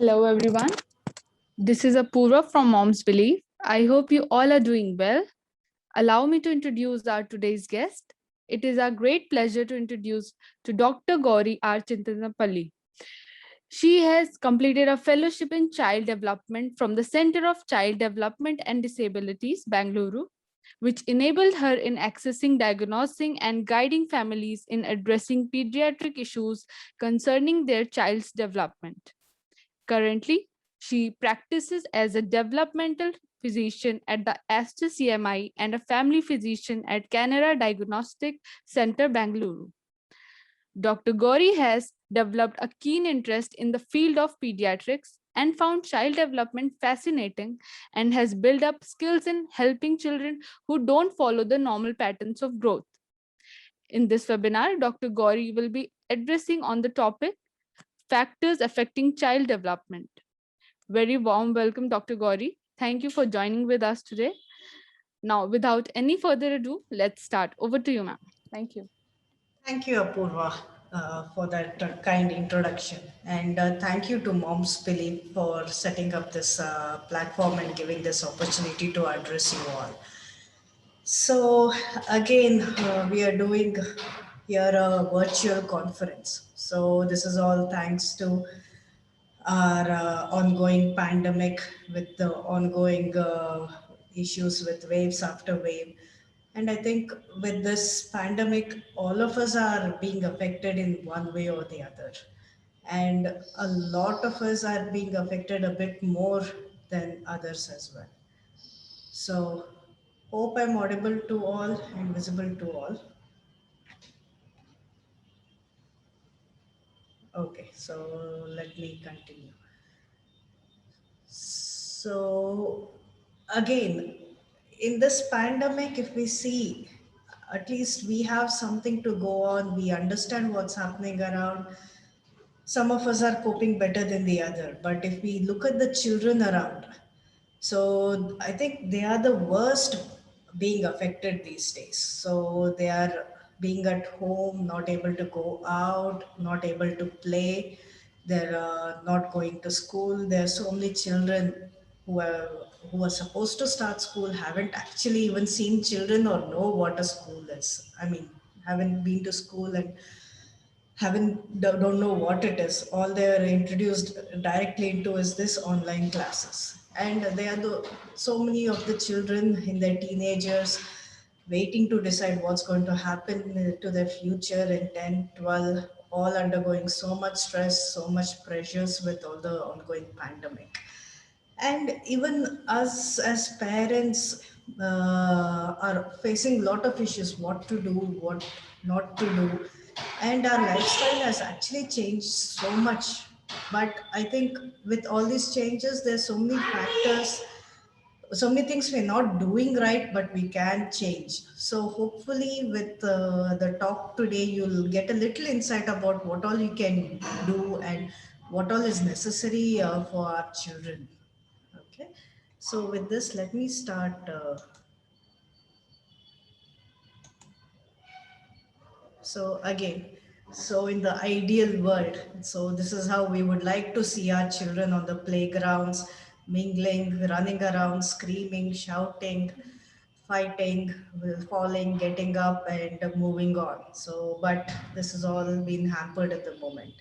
Hello, everyone. This is Apurva from Mom's Belief. I hope you all are doing well. Allow me to introduce our today's guest. It is our great pleasure to introduce to Dr. Gauri R. Chintanapalli. She has completed a fellowship in child development from the Center of Child Development and Disabilities, Bangalore, which enabled her in accessing, diagnosing, and guiding families in addressing pediatric issues concerning their child's development. Currently, she practices as a developmental physician at the Aster CMI and a family physician at Canara Diagnostic Center, Bangalore. Dr. Gauri has developed a keen interest in the field of pediatrics and found child development fascinating and has built up skills in helping children who don't follow the normal patterns of growth. In this webinar, Dr. Gauri will be addressing on the topic factors affecting child development. Very warm welcome, Dr. Gauri. Thank you for joining with us today. Now, without any further ado, let's start. Over to you, ma'am. Thank you. Thank you, Apurva, for that kind introduction. And thank you to Moms Belief for setting up this platform and giving this opportunity to address you all. So, again, we are doing here a virtual conference. So, this is all thanks to our ongoing pandemic with the ongoing issues with waves after wave. And I think with this pandemic, all of us are being affected in one way or the other. And a lot of us are being affected a bit more than others as well. So, hope I'm audible to all and visible to all. Okay, so let me continue. So, again, in this pandemic, if we see, at least we have something to go on, we understand what's happening around. Some of us are coping better than the other. But if we look at the children around, so I think they are the worst being affected these days. So they are being at home, not able to go out, not able to play. They're not going to school. There are so many children who are supposed to start school haven't actually even seen children or know what a school is. I mean, haven't been to school and don't know what it is. All they are introduced directly into is this online classes, and they are so many of the children in their teenagers waiting to decide what's going to happen to their future in 10, 12, all undergoing so much stress, so much pressures with all the ongoing pandemic. And even us as parents are facing a lot of issues, what to do, what not to do. And our lifestyle has actually changed so much. But I think with all these changes, there's so many factors, so many things we're not doing right, but we can change. So hopefully with the talk today, you'll get a little insight about what all you can do and what all is necessary for our children. Okay, so with this, let me start. So again, so in the ideal world, so this is how we would like to see our children on the playgrounds, mingling, running around, screaming, shouting, fighting, falling, getting up, and moving on. So, but this has all been hampered at the moment.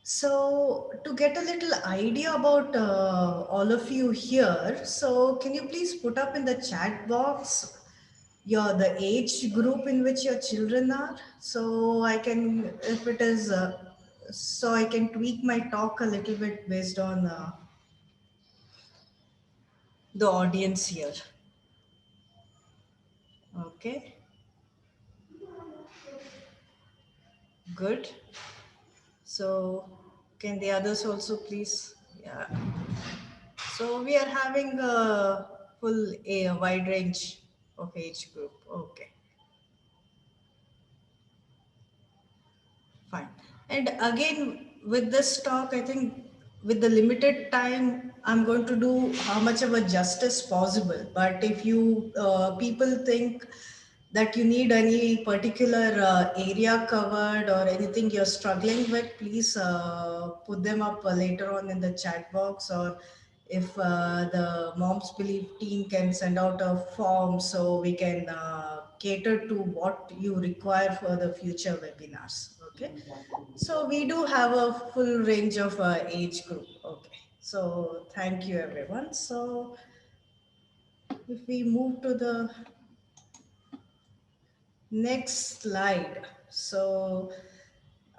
So, to get a little idea about all of you here, so can you please put up in the chat box the age group in which your children are, so I can, if it is, so I can tweak my talk a little bit based on the audience here. Okay, good. So, can the others also please? Yeah. So we are having a wide range of age group. Okay, fine. And again, with this talk, I think with the limited time, I'm going to do how much of a justice possible. But if you people think that you need any particular area covered or anything you're struggling with, please put them up later on in the chat box, or if the Moms Believe team can send out a form so we can cater to what you require for the future webinars. Okay. So we do have a full range of age group. Okay. So thank you everyone. So if we move to the next slide. So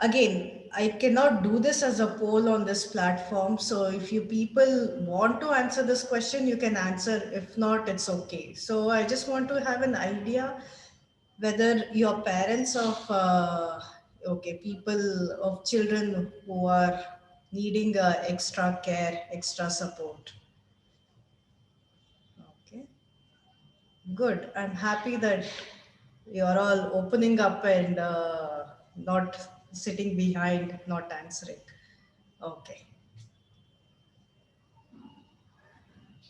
again, I cannot do this as a poll on this platform. So if you people want to answer this question, you can answer. If not, it's okay. So I just want to have an idea whether your parents of, okay, people of children who are needing extra care, extra support. Okay. Good. I'm happy that you're all opening up and not sitting behind, not answering. Okay.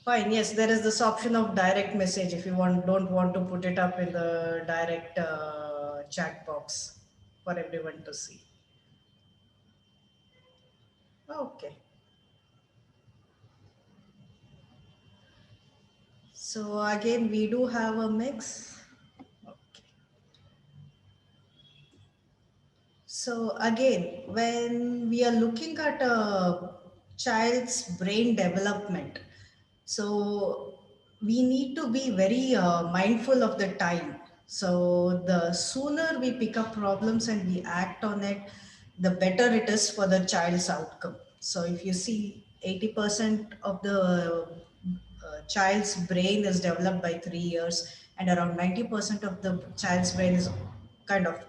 Fine. Yes, there is this option of direct message if you don't want to put it up in the direct chat box for everyone to see. Okay. So again, we do have a mix. Okay. So again, when we are looking at a child's brain development, so we need to be very mindful of the time. So the sooner we pick up problems and we act on it, the better it is for the child's outcome. So if you see 80% of the child's brain is developed by 3 years, and around 90% of the child's brain is kind of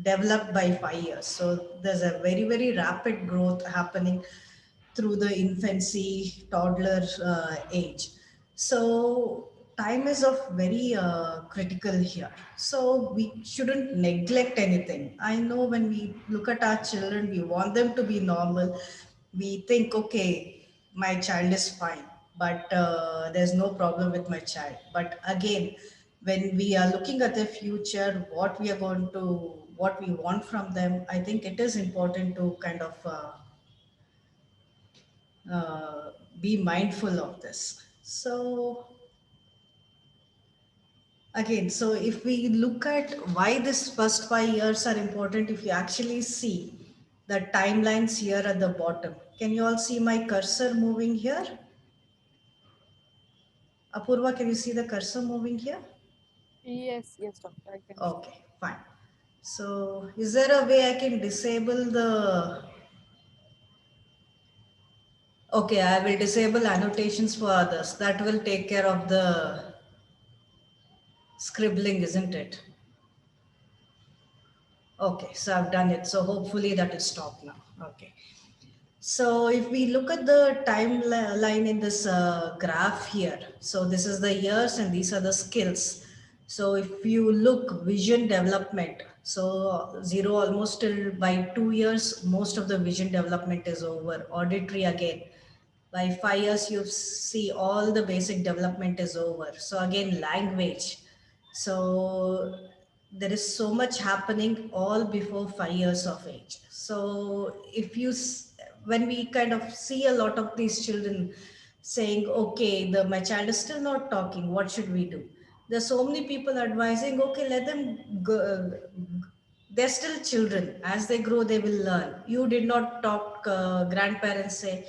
developed by 5 years. So there's a very, very rapid growth happening through the infancy, toddler age. So time is of very critical here. So we shouldn't neglect anything. I know when we look at our children, we want them to be normal. We think, okay, my child is fine, but there's no problem with my child. But again, when we are looking at the future, what we want from them, I think it is important to kind of uh, be mindful of this. So again, so if we look at why this first 5 years are important, if you actually see the timelines here at the bottom, can you all see my cursor moving here? Apurva, can you see the cursor moving here? Yes, yes, doctor, I can see. Okay, fine. So is there a way I can disable the, okay, I will disable annotations for others. That will take care of the scribbling, isn't it? Okay, so I've done it. So hopefully that is stopped now. Okay. So if we look at the timeline in this graph here, so this is the years and these are the skills. So if you look vision development, so zero almost till by 2 years, most of the vision development is over. Auditory again, by 5 years you see all the basic development is over. So again, language. So there is so much happening all before 5 years of age. So if you when we kind of see a lot of these children saying, okay, my child is still not talking, what should we do? There's so many people advising, okay, let them go, they're still children. As they grow, they will learn. You did not talk, grandparents say,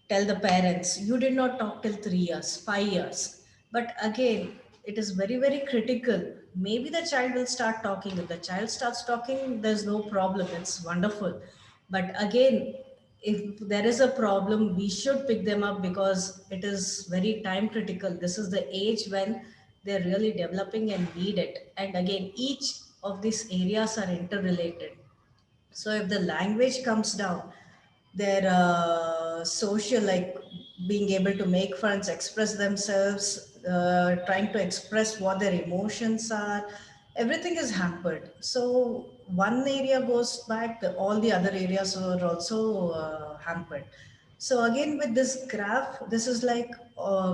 tell the parents, you did not talk till 3 years, 5 years. But again, it is very, very critical. Maybe the child will start talking. If the child starts talking, there's no problem. It's wonderful. But again, if there is a problem, we should pick them up because it is very time critical. This is the age when they're really developing and need it. And again, each of these areas are interrelated. So if the language comes down, their social, like being able to make friends, express themselves, trying to express what their emotions are, everything is hampered. So one area goes back, all the other areas are also hampered. So again, with this graph, this is like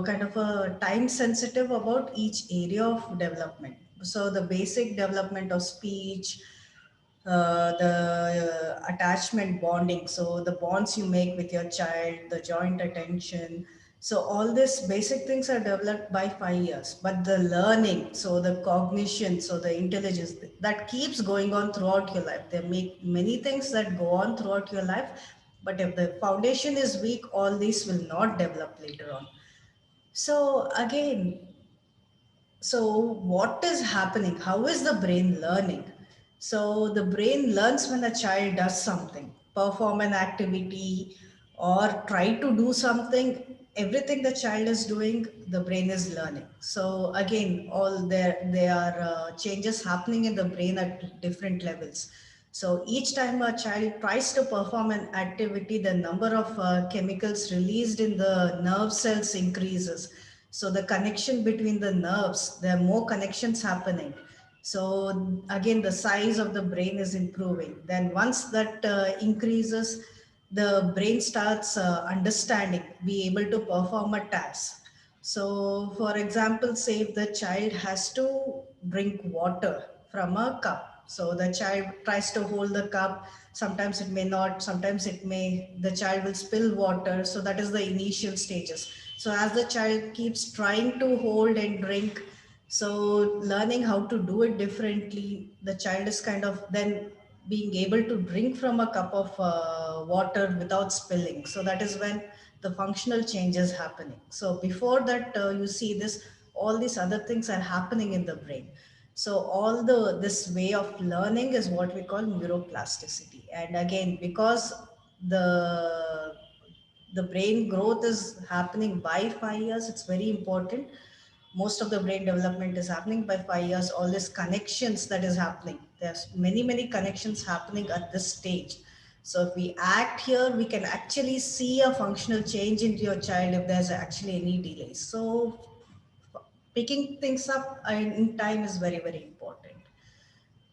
kind of a time sensitive about each area of development. So the basic development of speech, the attachment bonding, so the bonds you make with your child, the joint attention. So all these basic things are developed by 5 years, but the learning, so the cognition, so the intelligence, that keeps going on throughout your life. There may many things that go on throughout your life, but if the foundation is weak, all these will not develop later on. So again, so what is happening? How is the brain learning? So the brain learns when a child does something, perform an activity, or try to do something. Everything the child is doing, the brain is learning. So again, all there are changes happening in the brain at different levels. So each time a child tries to perform an activity, the number of chemicals released in the nerve cells increases. So the connection between the nerves, there are more connections happening. So again, the size of the brain is improving. Then once that increases, the brain starts understanding, be able to perform a task. So for example, say if the child has to drink water from a cup. So the child tries to hold the cup. Sometimes it may not, sometimes it may, the child will spill water. So that is the initial stages. So as the child keeps trying to hold and drink, so learning how to do it differently, the child is kind of then being able to drink from a cup of water without spilling. So that is when the functional change is happening. So before that, you see this, all these other things are happening in the brain. So all this way of learning is what we call neuroplasticity. And again, because the the brain growth is happening by 5 years, it's very important. Most of the brain development is happening by 5 years. All these connections that is happening, there's many connections happening at this stage. So if we act here, we can actually see a functional change into your child if there's actually any delay. So picking things up in time is very important.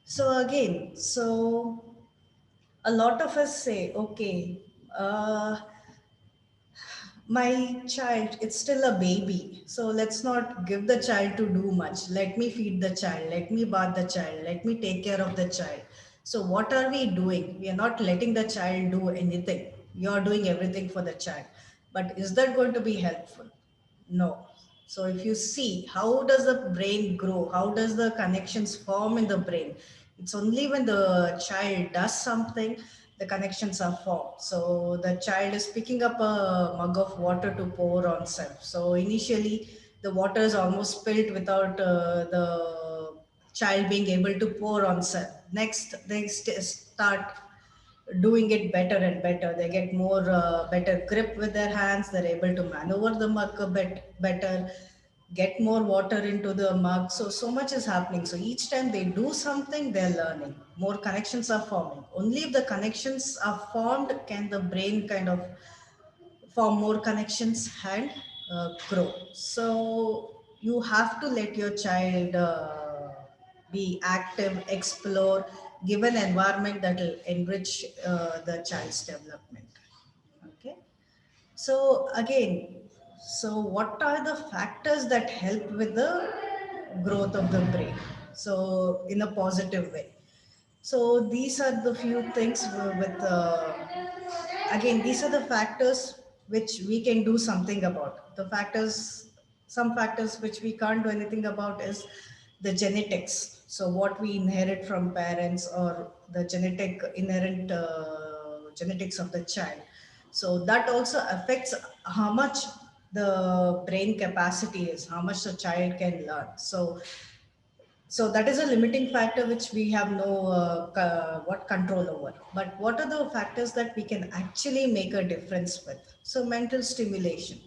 So again, so a lot of us say, okay, uh, my child, it's still a baby, so let's not give the child to do much. Let me feed the child, let me bath the child, let me take care of the child. So what are we doing? We are not letting the child do anything. You're doing everything for the child, but is that going to be helpful? No. So if you see, how does the brain grow, how does the connections form in the brain? It's only when the child does something, the connections are formed. So the child is picking up a mug of water to pour on self. So initially, the water is almost spilled without the child being able to pour on self. Next, they start doing it better and better. They get more better grip with their hands. They're able to maneuver the mug a bit better, get more water into the mug. So much is happening. So each time they do something, they're learning. More connections are forming. Only if the connections are formed can the brain kind of form more connections and grow. So you have to let your child be active, explore, give an environment that will enrich the child's development. Okay. So again, so what are the factors that help with the growth of the brain? So in a positive way. So these are the few things with, again, these are the factors which we can do something about. The factors, some factors which we can't do anything about is the genetics. So what we inherit from parents or the genetic inherent genetics of the child. So that also affects how much the brain capacity is, how much the child can learn. So that is a limiting factor which we have no what control over. But what are the factors that we can actually make a difference with? So mental stimulation.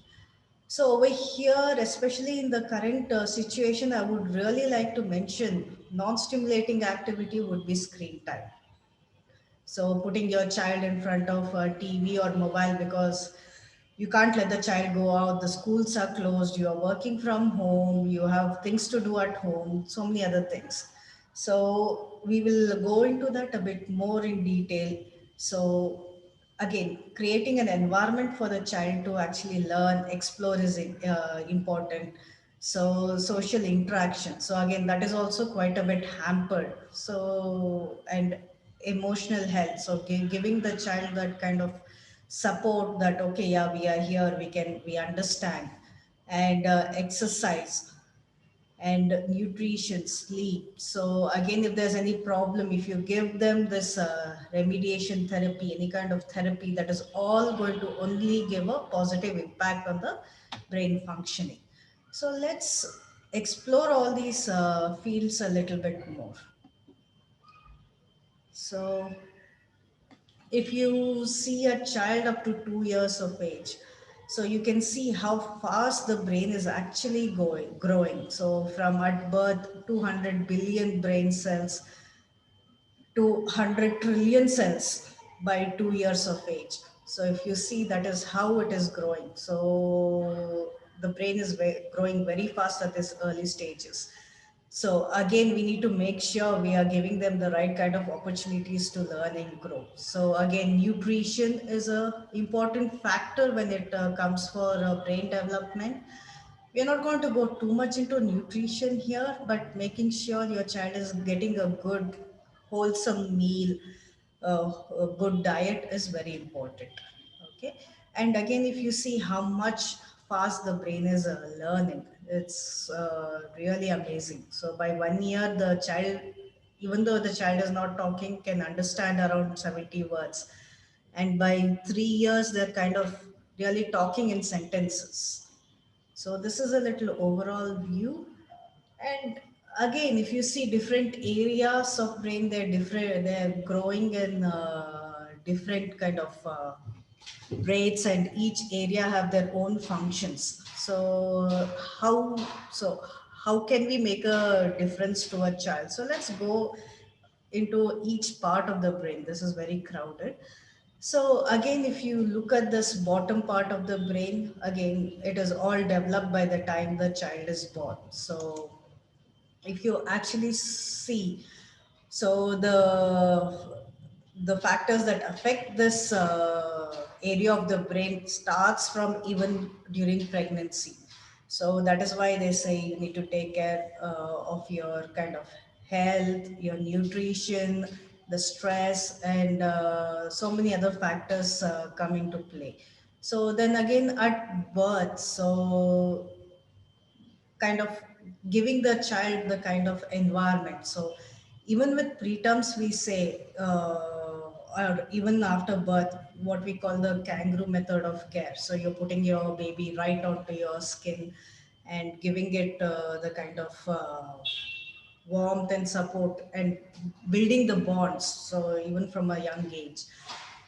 So over here, especially in the current situation, I would really like to mention non-stimulating activity would be screen time. So putting your child in front of a TV or mobile because you can't let the child go out, the schools are closed, you are working from home, you have things to do at home, so many other things. So we will go into that a bit more in detail. So again, creating an environment for the child to actually learn, explore is important. So social interaction, so again that is also quite a bit hampered. So and emotional health, so giving the child that kind of support that okay, yeah, we are here, we understand. And exercise and nutrition, sleep. So again, if there's any problem, if you give them this remediation therapy, any kind of therapy, that is all going to only give a positive impact on the brain functioning. So let's explore all these fields a little bit more. So if you see a child up to 2 years of age, so you can see how fast the brain is actually growing. So from at birth, 200 billion brain cells to 100 trillion cells by 2 years of age. So if you see, that is how it is growing. So the brain is growing very fast at this early stages. So again, we need to make sure we are giving them the right kind of opportunities to learn and grow. So again, nutrition is a important factor when it comes for brain development. We are not going to go too much into nutrition here, but making sure your child is getting a good, wholesome meal, a good diet is very important. Okay, and again, if you see how much fast the brain is learning, it's really amazing. So by 1 year, the child, even though the child is not talking, can understand around 70 words, and by 3 years, they're kind of really talking in sentences. So this is a little overall view. And again, if you see different areas of brain, they're different, they're growing in different kind of rates, and each area have their own functions. So so how can we make a difference to a child? So let's go into each part of the brain. This is very crowded. So again, if you look at this bottom part of the brain, again, it is all developed by the time the child is born. So if you actually see, so the factors that affect this area of the brain starts from even during pregnancy. So that is why they say you need to take care of your kind of health, your nutrition, the stress, and so many other factors come into play. So then again at birth, so kind of giving the child the kind of environment. So even with preterms, we say, or even after birth, what we call the kangaroo method of care. So you're putting your baby right onto your skin and giving it the kind of warmth and support and building the bonds. So even from a young age.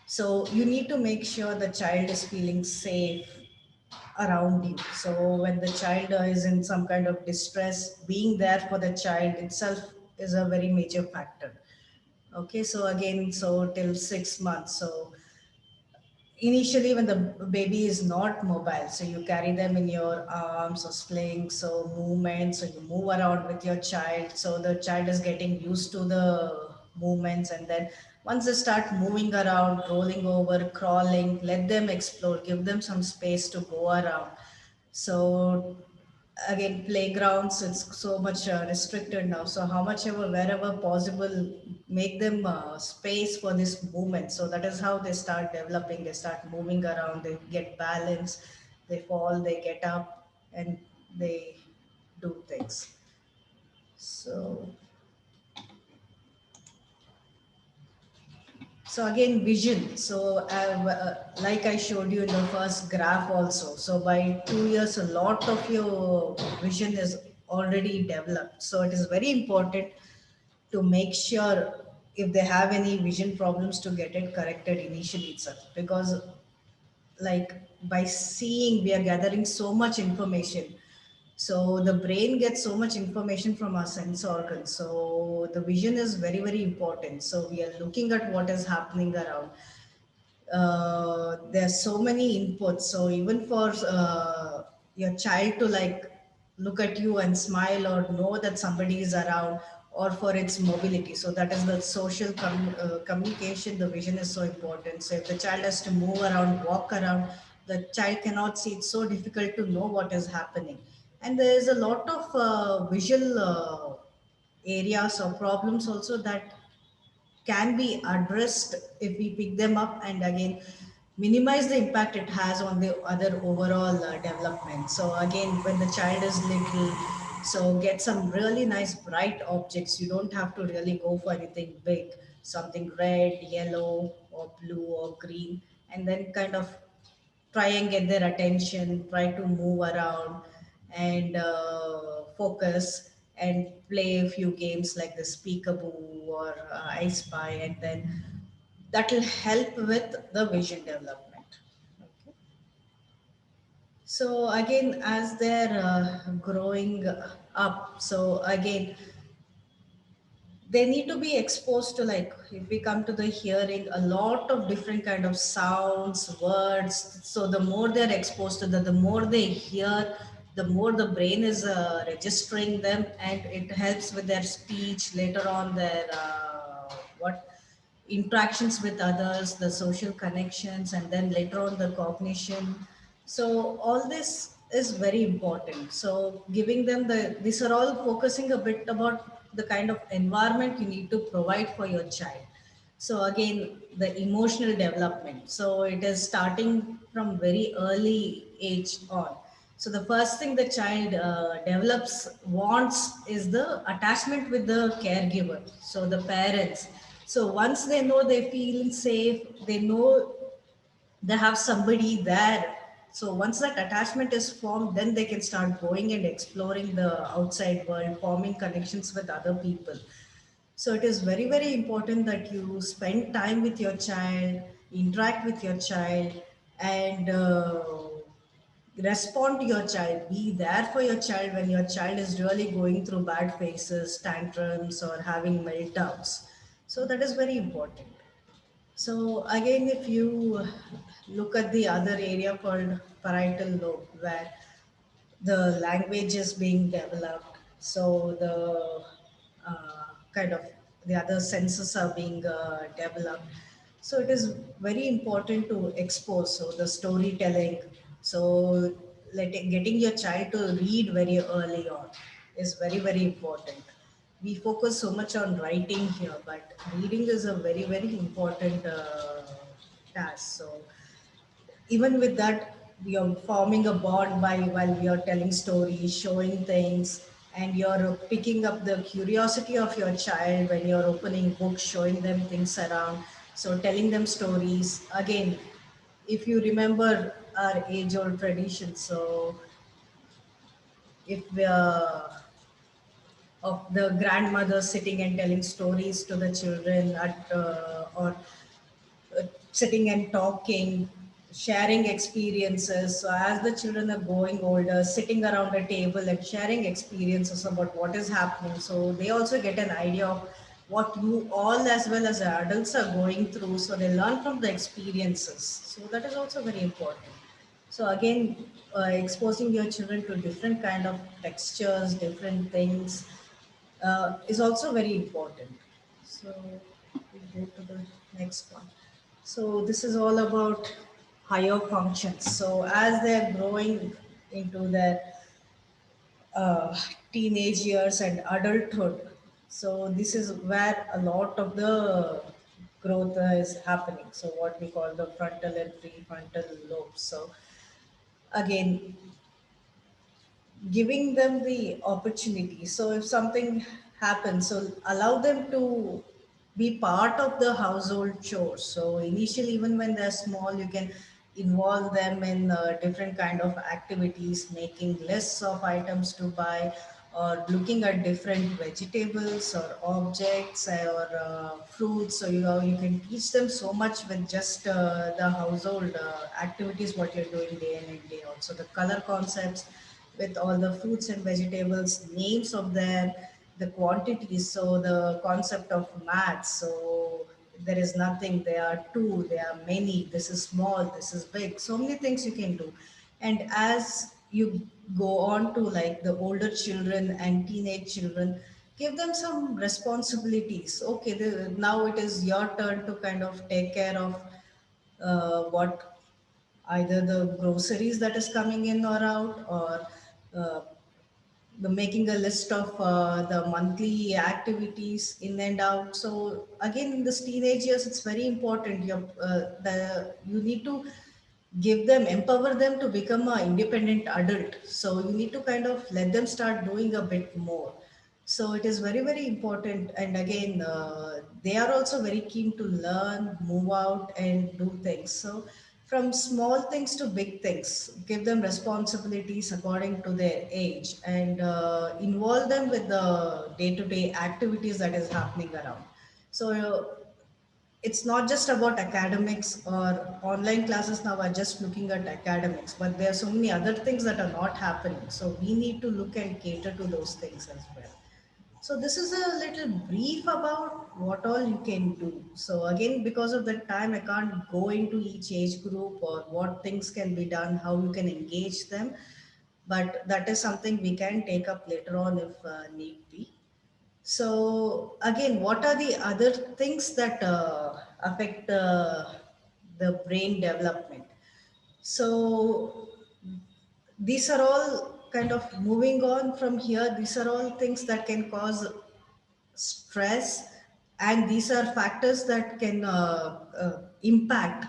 So you need to make sure the child is feeling safe around you. So when the child is in some kind of distress, being there for the child itself is a very major factor. Okay, so again, so till 6 months. So initially when the baby is not mobile, so you carry them in your arms or sling, so movement, so you move around with your child, so the child is getting used to the movements. And then once they start moving around, rolling over, crawling, let them explore, give them some space to go around. So again, playgrounds, it's so much restricted now. So how much ever, wherever possible, make them space for this movement. So that is how they start developing. They start moving around, they get balance, they fall, they get up, and they do things. So so again, vision. So like I showed you in the first graph also. So by 2 years, a lot of your vision is already developed. So it is very important to make sure if they have any vision problems to get it corrected initially itself. Because like by seeing, we are gathering so much information. So the brain gets so much information from our sense organs. So the vision is very, very important. So we are looking at what is happening around. There's so many inputs. So even for your child to like look at you and smile or know that somebody is around, or for its mobility. So that is the social communication. The vision is so important. So if the child has to move around, walk around, the child cannot see. It's so difficult to know what is happening. And there's a lot of visual areas or problems also that can be addressed if we pick them up and again minimize the impact it has on the other overall development. So again, when the child is little, so get some really nice bright objects. You don't have to really go for anything big, something red, yellow or blue or green, and then kind of try and get their attention, try to move around and focus and play a few games like the Speakaboo or I Spy, and then that will help with the vision development. Okay. So again, as they're growing up, so again, they need to be exposed to, like if we come to the hearing, a lot of different kind of sounds, words. So the more they're exposed to that, the more they hear, the more the brain is registering them, and it helps with their speech later on, their what interactions with others, the social connections, and then later on the cognition. So all this is very important. So giving them these are all focusing a bit about the kind of environment you need to provide for your child. So again, the emotional development. So it is starting from very early age on. So the first thing the child develops, wants, is the attachment with the caregiver. So the parents. So once they know they feel safe, they know they have somebody there. So once that attachment is formed, then they can start going and exploring the outside world, forming connections with other people. So it is very, very important that you spend time with your child, interact with your child, and respond to your child. Be there for your child when your child is really going through bad phases, tantrums, or having meltdowns. So that is very important. So again, if you look at the other area called parietal lobe, where the language is being developed, so the kind of the other senses are being developed. So it is very important to expose. So the storytelling, so getting your child to read very early on is very, very important. We focus so much on writing here, but reading is a very, very important task. So even with that, you're forming a bond by while you're telling stories, showing things, and you're picking up the curiosity of your child when you're opening books, showing them things around. So telling them stories. Again, if you remember our age-old tradition, so if of the grandmother sitting and telling stories to the children or sitting and talking, sharing experiences. So as the children are growing older, sitting around a table and sharing experiences about what is happening. So they also get an idea of what you all as well as adults are going through. So they learn from the experiences. So that is also very important. So again, exposing your children to different kind of textures, different things is also very important. So we go to the next one. So this is all about higher functions. So as they're growing into their uh, teenage years and adulthood, so this is where a lot of the growth is happening. So what we call the frontal and prefrontal lobes. So again, giving them the opportunity. So if something happens, so allow them to be part of the household chores. So initially, even when they're small, you can involve them in different kind of activities, making lists of items to buy, or looking at different vegetables or objects or fruits. So you can teach them so much with just the household activities, what you're doing day in and day out. So the color concepts with all the fruits and vegetables, names of them, the quantities. So the concept of maths. So there is nothing, there are two, there are many, this is small, this is big. So many things you can do. And as you go on to like the older children and teenage children, give them some responsibilities. Okay, now it is your turn to kind of take care of what either the groceries that is coming in or out, or uh, the making a list of the monthly activities in and out. So again, in this teenage years, it's very important. You need to give them, empower them to become an independent adult. So you need to kind of let them start doing a bit more. So it is very, very important. And again, they are also very keen to learn, move out, and do things. So from small things to big things, give them responsibilities according to their age, and involve them with the day-to-day activities that is happening around. So it's not just about academics, or online classes now are just looking at academics, but there are so many other things that are not happening. So we need to look and cater to those things as well. So this is a little brief about what all you can do. So again, because of the time, I can't go into each age group or what things can be done, how you can engage them. But that is something we can take up later on if need be. So again, what are the other things that affect the brain development? So these are all kind of moving on from here. These are all things that can cause stress, and these are factors that can impact.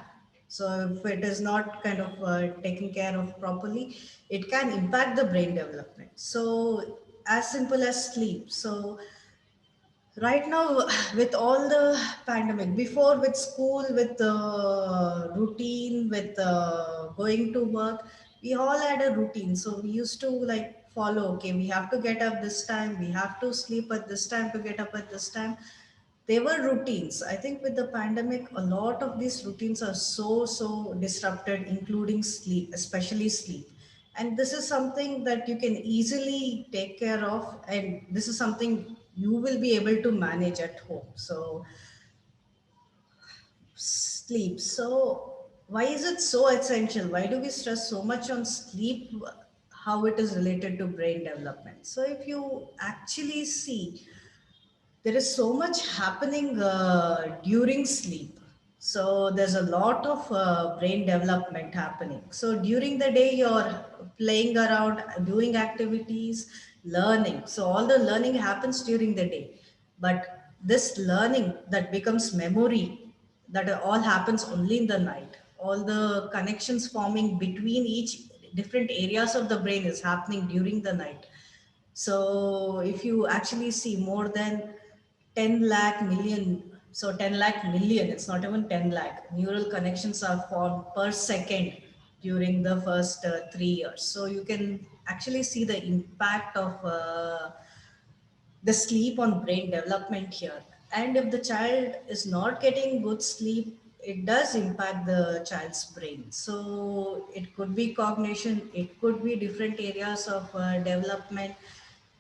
So if it is not kind of taken care of properly, it can impact the brain development. So as simple as sleep. So right now, with all the pandemic, before with school, with routine, with going to work, we all had a routine. So we used to like follow, okay, we have to get up this time, we have to sleep at this time to get up at this time. They were routines. I think with the pandemic, a lot of these routines are so disrupted, including sleep, especially sleep. And this is something that you can easily take care of, and this is something you will be able to manage at home. So sleep. So why is it so essential? Why do we stress so much on sleep? How it is related to brain development? So if you actually see, there is so much happening during sleep. So there's a lot of brain development happening. So during the day, you're playing around, doing activities, learning. So all the learning happens during the day. But this learning that becomes memory, that all happens only in the night. All the connections forming between each different areas of the brain is happening during the night. So if you actually see more than 10 lakh million, so 10 lakh million, it's not even 10 lakh, neural connections are formed per second during the first 3 years. So you can actually see the impact of the sleep on brain development here. And if the child is not getting good sleep, it does impact the child's brain. So it could be cognition, it could be different areas of development.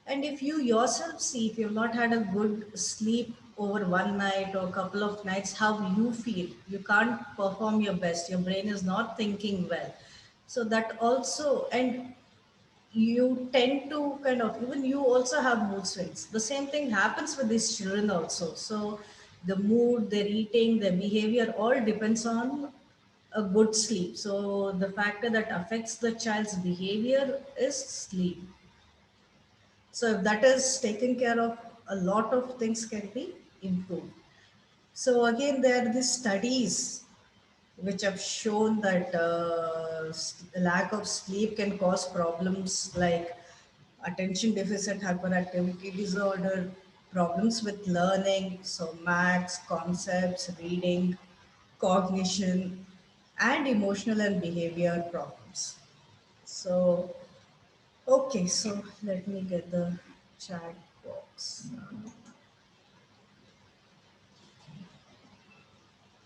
And if you yourself see, if you've not had a good sleep over one night or a couple of nights, how you feel, you can't perform your best, your brain is not thinking well. So that also, and you tend to kind of, even you also have mood swings. The same thing happens with these children also. So the mood, their eating, their behavior all depends on a good sleep. So the factor that affects the child's behavior is sleep. So if that is taken care of, a lot of things can be improved. So again, there are these studies which have shown that lack of sleep can cause problems like attention deficit hyperactivity disorder, problems with learning, so maths, concepts, reading, cognition, and emotional and behavior problems. So, okay, so let me get the chat box.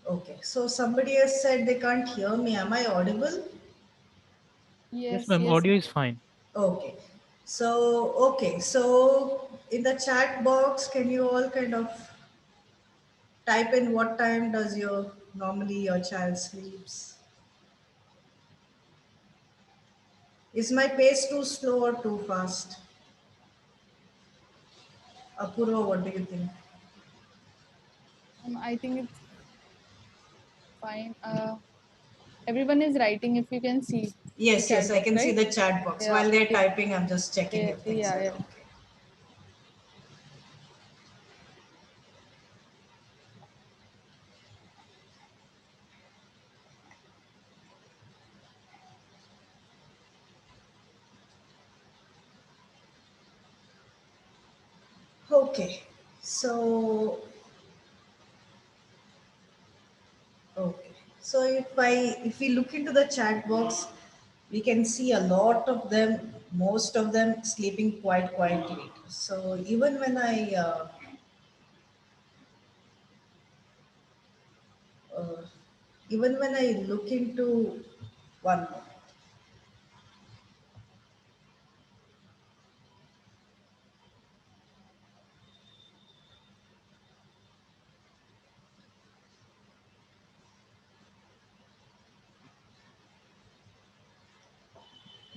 Okay, so somebody has said they can't hear me. Am I audible? Yes, Yes, ma'am. yes, Audio is fine. Okay. So in the chat box, can you all kind of type in what time does your normally your child sleeps? Is my pace too slow or too fast? Apurva, what do you think? I think it's fine. Everyone is writing if you can see. Yes, chat yes, I box, can see right? the chat box. Yeah, While they're yeah, typing, I'm just checking yeah, if things yeah, are yeah. okay. Okay, so okay, so if we look into the chat box, we can see a lot of them, most of them sleeping quite late. So uh, even when I look into one more.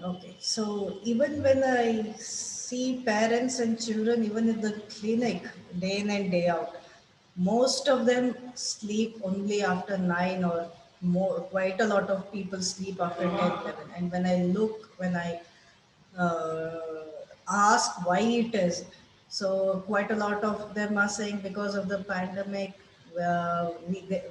Okay, so even when I see parents and children, even in the clinic, day in and day out, most of them sleep only after 9 or more. Quite a lot of people sleep after 10, 11. And when I uh, ask why it is, so quite a lot of them are saying because of the pandemic,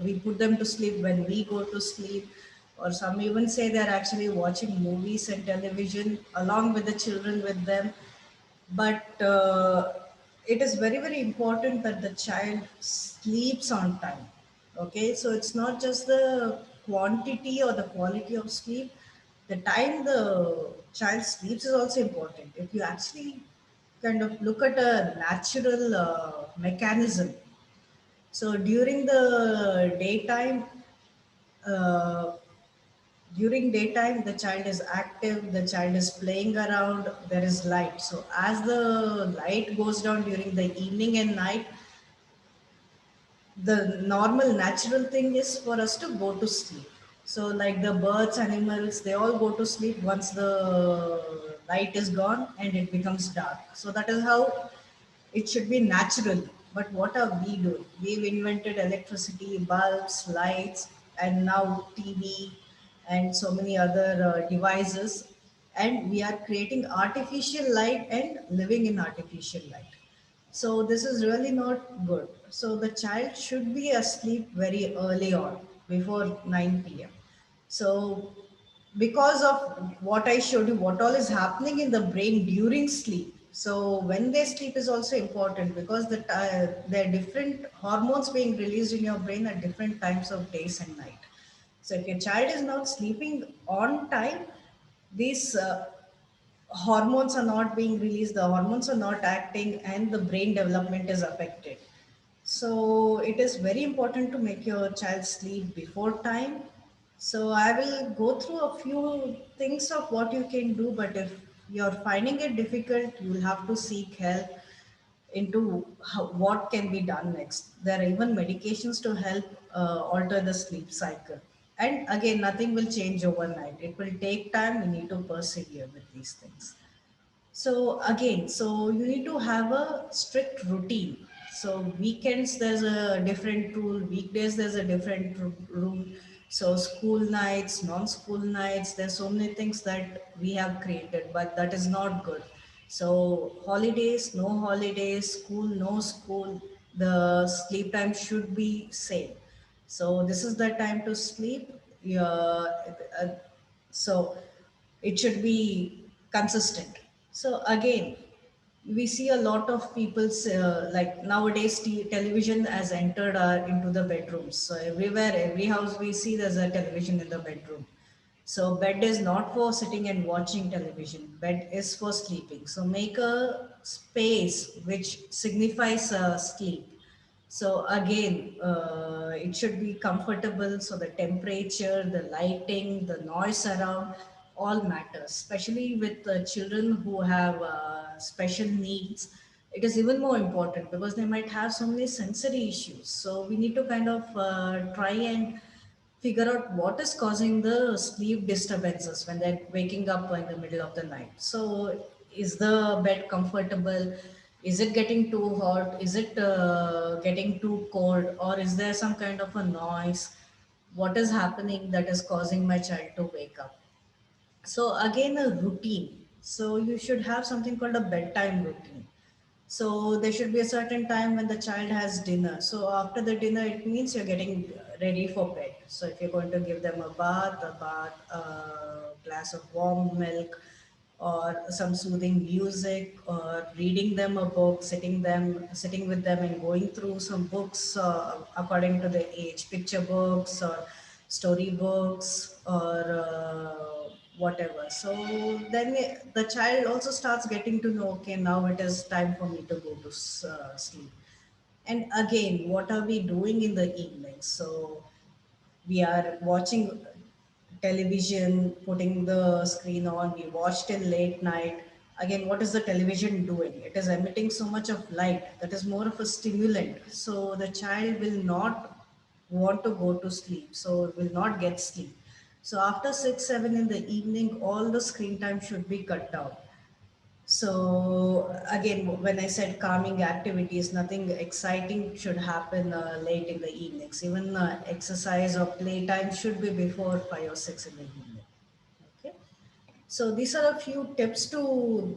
we put them to sleep when we go to sleep, or some even say they're actually watching movies and television along with the children with them. But it is very important that the child sleeps on time. Okay, so it's not just the quantity or the quality of sleep. The time the child sleeps is also important. If you actually kind of look at a natural mechanism, so uh, during daytime the child is active, the child is playing around, there is light. So as the light goes down during the evening and night, the normal natural thing is for us to go to sleep. So like the birds, animals, they all go to sleep once the light is gone and it becomes dark. So that is how it should be natural. But what are we doing? We've invented electricity, bulbs, lights, and now TV and so many other devices. And we are creating artificial light and living in artificial light. So this is really not good. So the child should be asleep very early on, before 9 p.m. So because of what I showed you, what all is happening in the brain during sleep. So when they sleep is also important because there are different hormones being released in your brain at different times of days and night. So if your child is not sleeping on time, these hormones are not being released, the hormones are not acting, and the brain development is affected. So it is very important to make your child sleep before time. So I will go through a few things of what you can do, but if you're finding it difficult, you'll have to seek help into what can be done next. There are even medications to help alter the sleep cycle. And again, nothing will change overnight. It will take time. We need to persevere with these things. So again, so you need to have a strict routine. So weekends there's a different rule, weekdays there's a different rule. So school nights, non-school nights, there's so many things that we have created, but that is not good. So holidays, no holidays, school, no school, the sleep time should be same. So this is the time to sleep. Yeah, so it should be consistent. So again, we see a lot of people like nowadays television has entered into the bedrooms. So everywhere, every house we see there's a television in the bedroom. So bed is not for sitting and watching television. Bed is for sleeping. So make a space which signifies sleep. So again, it should be comfortable. So the temperature, the lighting, the noise around, all matters. Especially with children who have special needs, it is even more important because they might have so many sensory issues. So we need to kind of try and figure out what is causing the sleep disturbances when they're waking up in the middle of the night. So, is the bed comfortable? Is it getting too hot? Is it getting too cold? Or is there some kind of a noise? What is happening that is causing my child to wake up? So again, a routine. So you should have something called a bedtime routine. So there should be a certain time when the child has dinner. So after the dinner, it means you're getting ready for bed. So if you're going to give them a bath, a glass of warm milk, or some soothing music, or reading them a book, sitting with them and going through some books according to the age, picture books or story books or whatever. So then the child also starts getting to know, okay, now it is time for me to go to sleep. And again, what are we doing in the evening? So we are watching television, putting the screen on, we watch till late night. Again, what is the television doing? It is emitting so much of light that is more of a stimulant. So the child will not want to go to sleep, so will not get sleep. So after 6, 7 in the evening, all the screen time should be cut down. So again, when I said calming activities, nothing exciting should happen late in the evenings. Even exercise or playtime should be before 5 or 6 in the evening. Okay. So these are a few tips to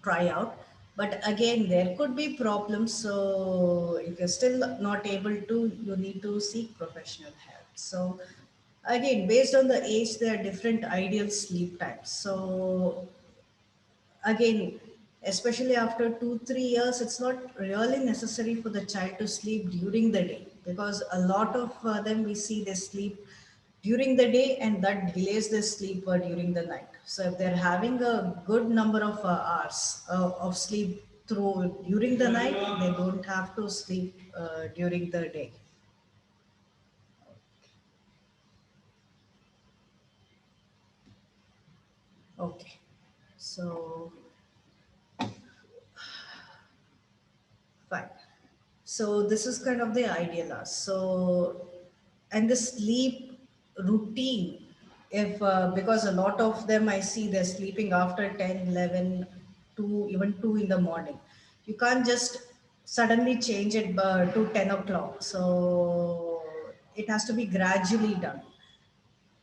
try out. But again, there could be problems. So if you're still not able to, you need to seek professional help. So again, based on the age, there are different ideal sleep times. So again, especially after 2 3 years, it's not really necessary for the child to sleep during the day, because a lot of them we see they sleep during the day and that delays their sleep during the night. So if they're having a good number of hours of sleep through during the night, they don't have to sleep during the day. Okay, so fine. So this is kind of the ideal hours. So, and the sleep routine, if because a lot of them I see they're sleeping after 10, 11, 2, even 2 in the morning. You can't just suddenly change it to 10 o'clock. So it has to be gradually done.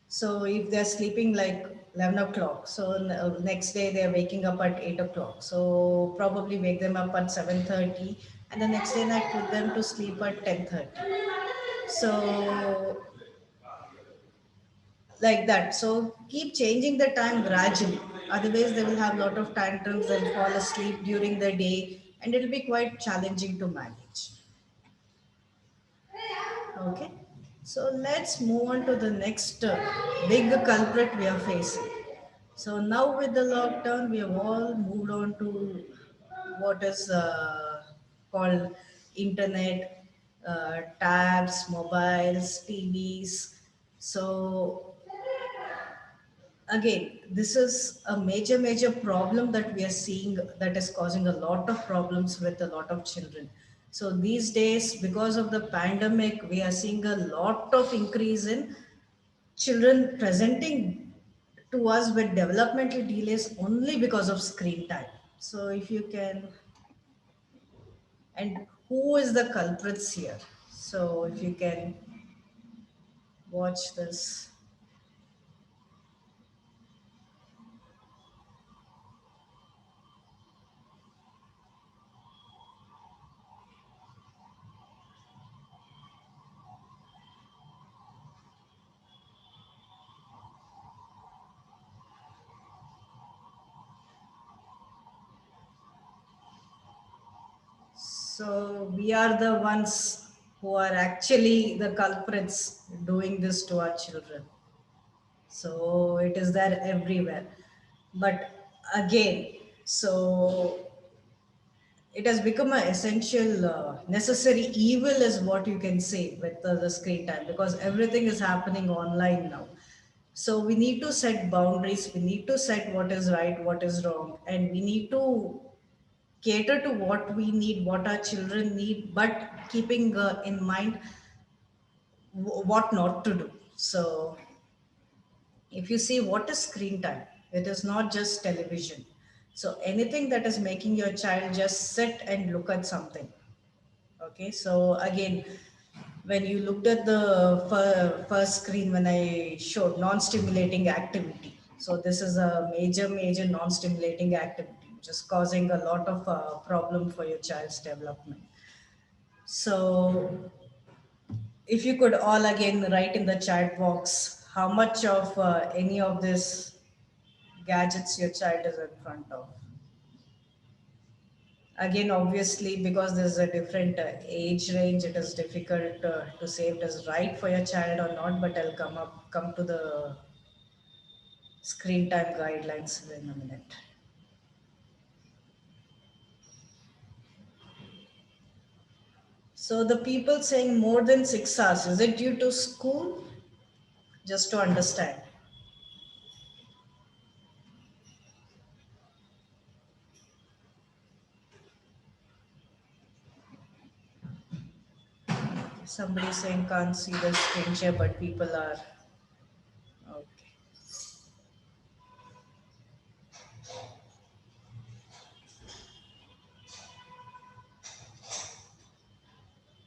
So if they're sleeping like 11 o'clock, so next day they're waking up at 8 o'clock. So probably wake them up at 7:30, and the next day night put them to sleep at 10:30. So like that. So keep changing the time gradually. Otherwise they will have a lot of tantrums and fall asleep during the day, and it'll be quite challenging to manage. Okay. So let's move on to the next big culprit we are facing. So now with the lockdown, we have all moved on to what is called internet, tabs, mobiles, TVs. So again, this is a major problem that we are seeing that is causing a lot of problems with a lot of children. So these days, because of the pandemic, we are seeing a lot of increase in children presenting to us with developmental delays only because of screen time. So if you can, and who is the culprits here? So if you can watch this. So we are the ones who are actually the culprits doing this to our children. So it is there everywhere. But again, so it has become an essential, necessary evil, is what you can say with the screen time, because everything is happening online now. So we need to set boundaries, we need to set what is right, what is wrong, and we need to cater to what we need, what our children need, but keeping in mind what not to do. So if you see what is screen time, it is not just television. So anything that is making your child just sit and look at something. Okay, so again, when you looked at the first screen when I showed non-stimulating activity. So this is a major non-stimulating activity, which is causing a lot of problem for your child's development. So if you could all again write in the chat box how much of any of this gadgets your child is in front of. Again, obviously, because there's a different age range, it is difficult to say if it is right for your child or not. But I'll come to the screen time guidelines in a minute. So the people saying more than 6 hours, is it due to school? Just to understand. Somebody saying can't see the screen share, but people are okay.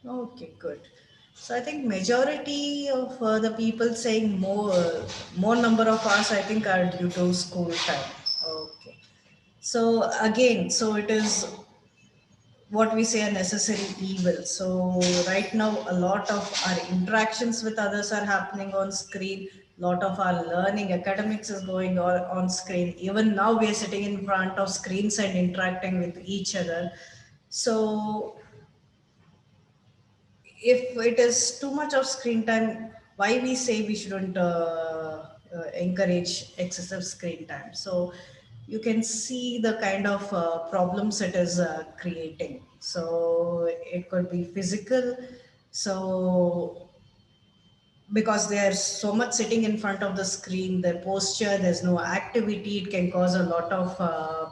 Okay, good. So I think majority of the people saying more number of hours I think are due to school time. Okay. So again, so it is what we say a necessary evil. So right now a lot of our interactions with others are happening on screen. Lot of our learning academics is going on screen. Even now we are sitting in front of screens and interacting with each other. So if it is too much of screen time, why we say we shouldn't encourage excessive screen time? So you can see the kind of problems it is creating. So it could be physical. So because they are so much sitting in front of the screen, their posture, there's no activity, it can cause a lot of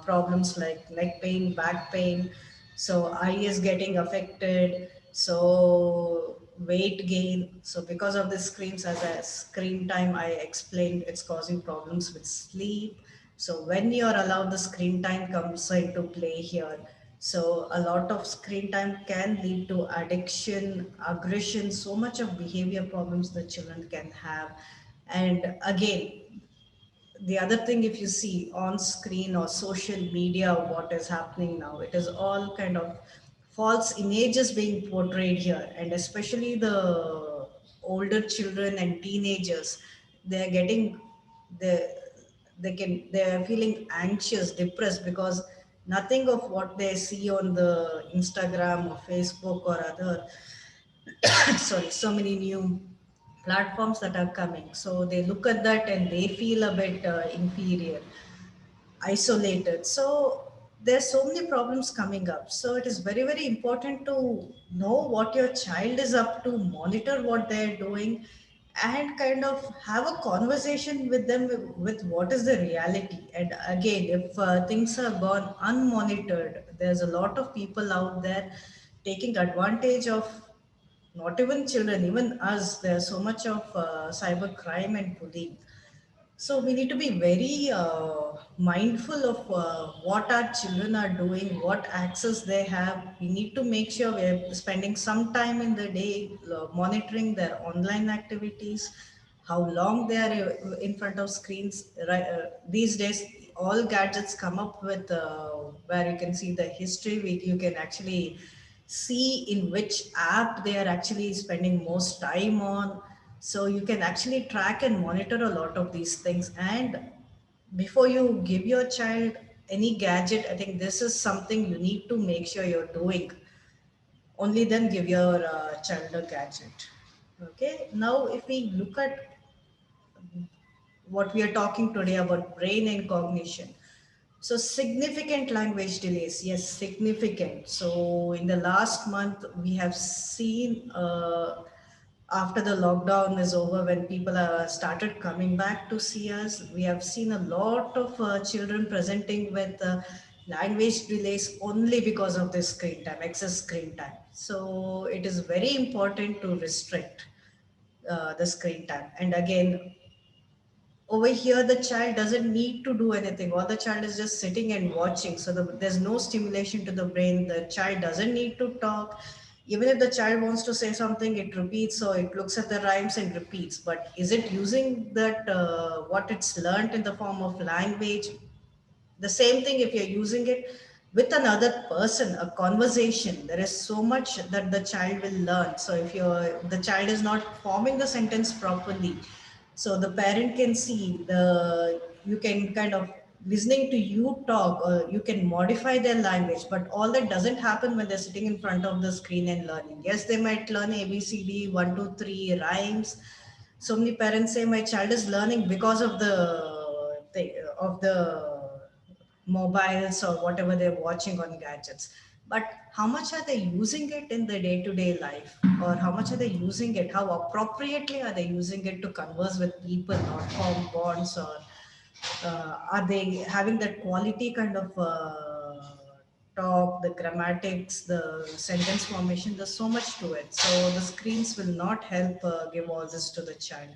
problems like neck pain, back pain. So eye is getting affected. So weight gain. So because of the screens, as a screen time, I explained it's causing problems with sleep. So when you're allowed, the screen time comes into play here. So a lot of screen time can lead to addiction, aggression, so much of behavior problems the children can have. And again, the other thing, if you see on screen or social media what is happening now, it is all kind of false images being portrayed here, and especially the older children and teenagers, they're getting the they're feeling anxious, depressed, because nothing of what they see on the Instagram or Facebook or other sorry, so many new platforms that are coming. So they look at that and they feel a bit inferior, isolated. So there's so many problems coming up. So it is very important to know what your child is up to, monitor what they're doing, and kind of have a conversation with them with what is the reality. And again, if things are gone unmonitored, there's a lot of people out there taking advantage of not even children, even us. There's so much of cyber crime and bullying. So we need to be very mindful of what our children are doing, what access they have. We need to make sure we're spending some time in the day monitoring their online activities, how long they are in front of screens. Right, these days, all gadgets come up with where you can see the history. You can actually see in which app they are actually spending most time on. So you can actually track and monitor a lot of these things. And before you give your child any gadget, I think this is something you need to make sure you're doing. Only then give your child a gadget. Okay. Now, if we look at what we are talking today about brain and cognition. So significant language delays, yes, significant. So in the last month, we have seen after the lockdown is over, when people have started coming back to see us, we have seen a lot of children presenting with language delays only because of this screen time, excess screen time. So it is very important to restrict the screen time. And again, over here the child doesn't need to do anything, all the child is just sitting and watching. So there's no stimulation to the brain, the child doesn't need to talk. Even if the child wants to say something, it repeats, so it looks at the rhymes and repeats. But is it using that what it's learned in the form of language? The same thing if you're using it with another person, a conversation, there is so much that the child will learn. So if the child is not forming the sentence properly, so the parent can see the, you can kind of listening to you talk, or you can modify their language, but all that doesn't happen when they're sitting in front of the screen and learning. Yes, they might learn ABCD 1 2 3 rhymes. So many parents say my child is learning because of the mobiles or whatever they're watching on gadgets. But how much are they using it in the day-to-day life, or how much are they using it, how appropriately are they using it to converse with people or form bonds, or are they having that quality kind of talk, the grammatics, the sentence formation? There's so much to it, so the screens will not help give all this to the child.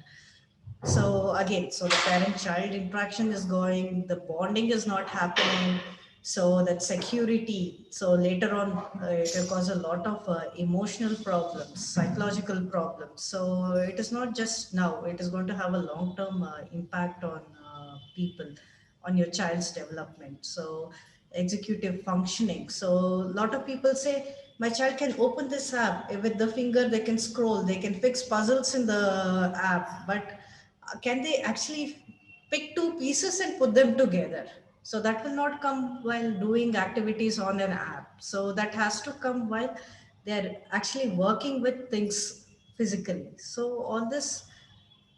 So again, so the parent child interaction is going, the bonding is not happening. So that security, so later on it will cause a lot of emotional problems, psychological problems. So it is not just now, it is going to have a long term impact on people, on your child's development. So executive functioning, so a lot of people say my child can open this app with the finger, they can scroll, they can fix puzzles in the app, but can they actually pick two pieces and put them together? So that will not come while doing activities on an app. So that has to come while they're actually working with things physically. So all this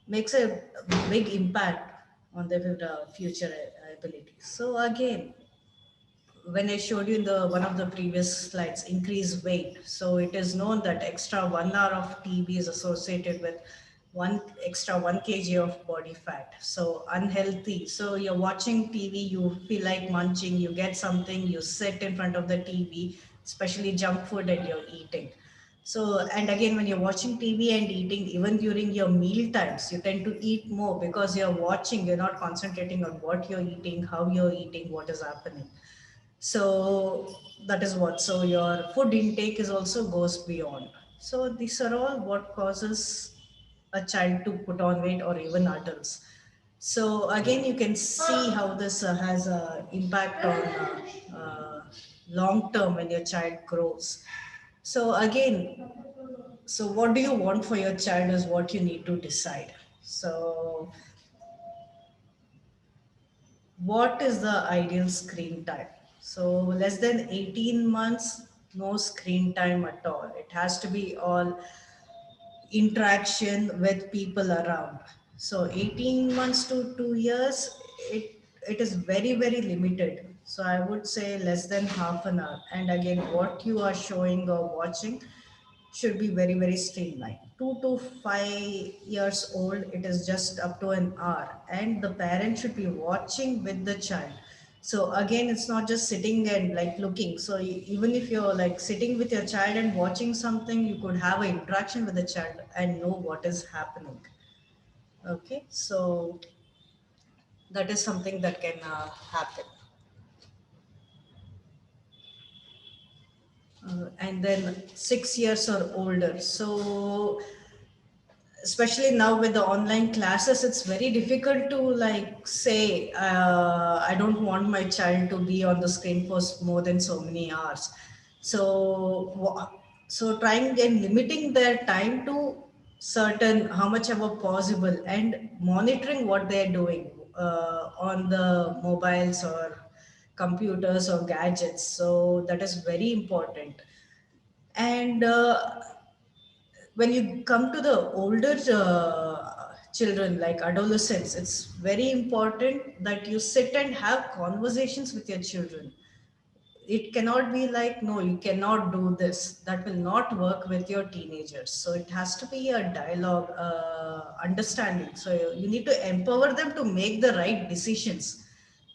makes a big impact on their future abilities. So again, when I showed you in the one of the previous slides, increase weight. So it is known that extra 1 hour of TB is associated with one extra 1 kg of body fat. So unhealthy. So you're watching TV, you feel like munching, you get something, you sit in front of the TV, especially junk food, and you're eating. So, and again, when you're watching TV and eating, even during your meal times, you tend to eat more because you're watching, you're not concentrating on what you're eating, how you're eating, what is happening. So that is what, so your food intake is also goes beyond. So these are all what causes a child to put on weight, or even adults. So again, you can see how this has a impact on long term when your child grows. So again, so what do you want for your child is what you need to decide. So what is the ideal screen time? So less than 18 months, no screen time at all. It has to be all interaction with people around. So 18 months to 2 years, it is very, very limited. So I would say less than half an hour. And again, what you are showing or watching should be very, very streamlined. 2 to 5 years old, it is just up to an hour, and the parent should be watching with the child. So again, it's not just sitting and like looking. So even if you're like sitting with your child and watching something, you could have an interaction with the child and know what is happening. Okay, so that is something that can happen. And then 6 years or older. So especially now with the online classes, it's very difficult to like say I don't want my child to be on the screen for more than so many hours. So trying and limiting their time to certain how much ever possible, and monitoring what they're doing on the mobiles or computers or gadgets, so that is very important. And when you come to the older children, like adolescents, it's very important that you sit and have conversations with your children. It cannot be like, no, you cannot do this. That will not work with your teenagers. So it has to be a dialogue, understanding. So you need to empower them to make the right decisions,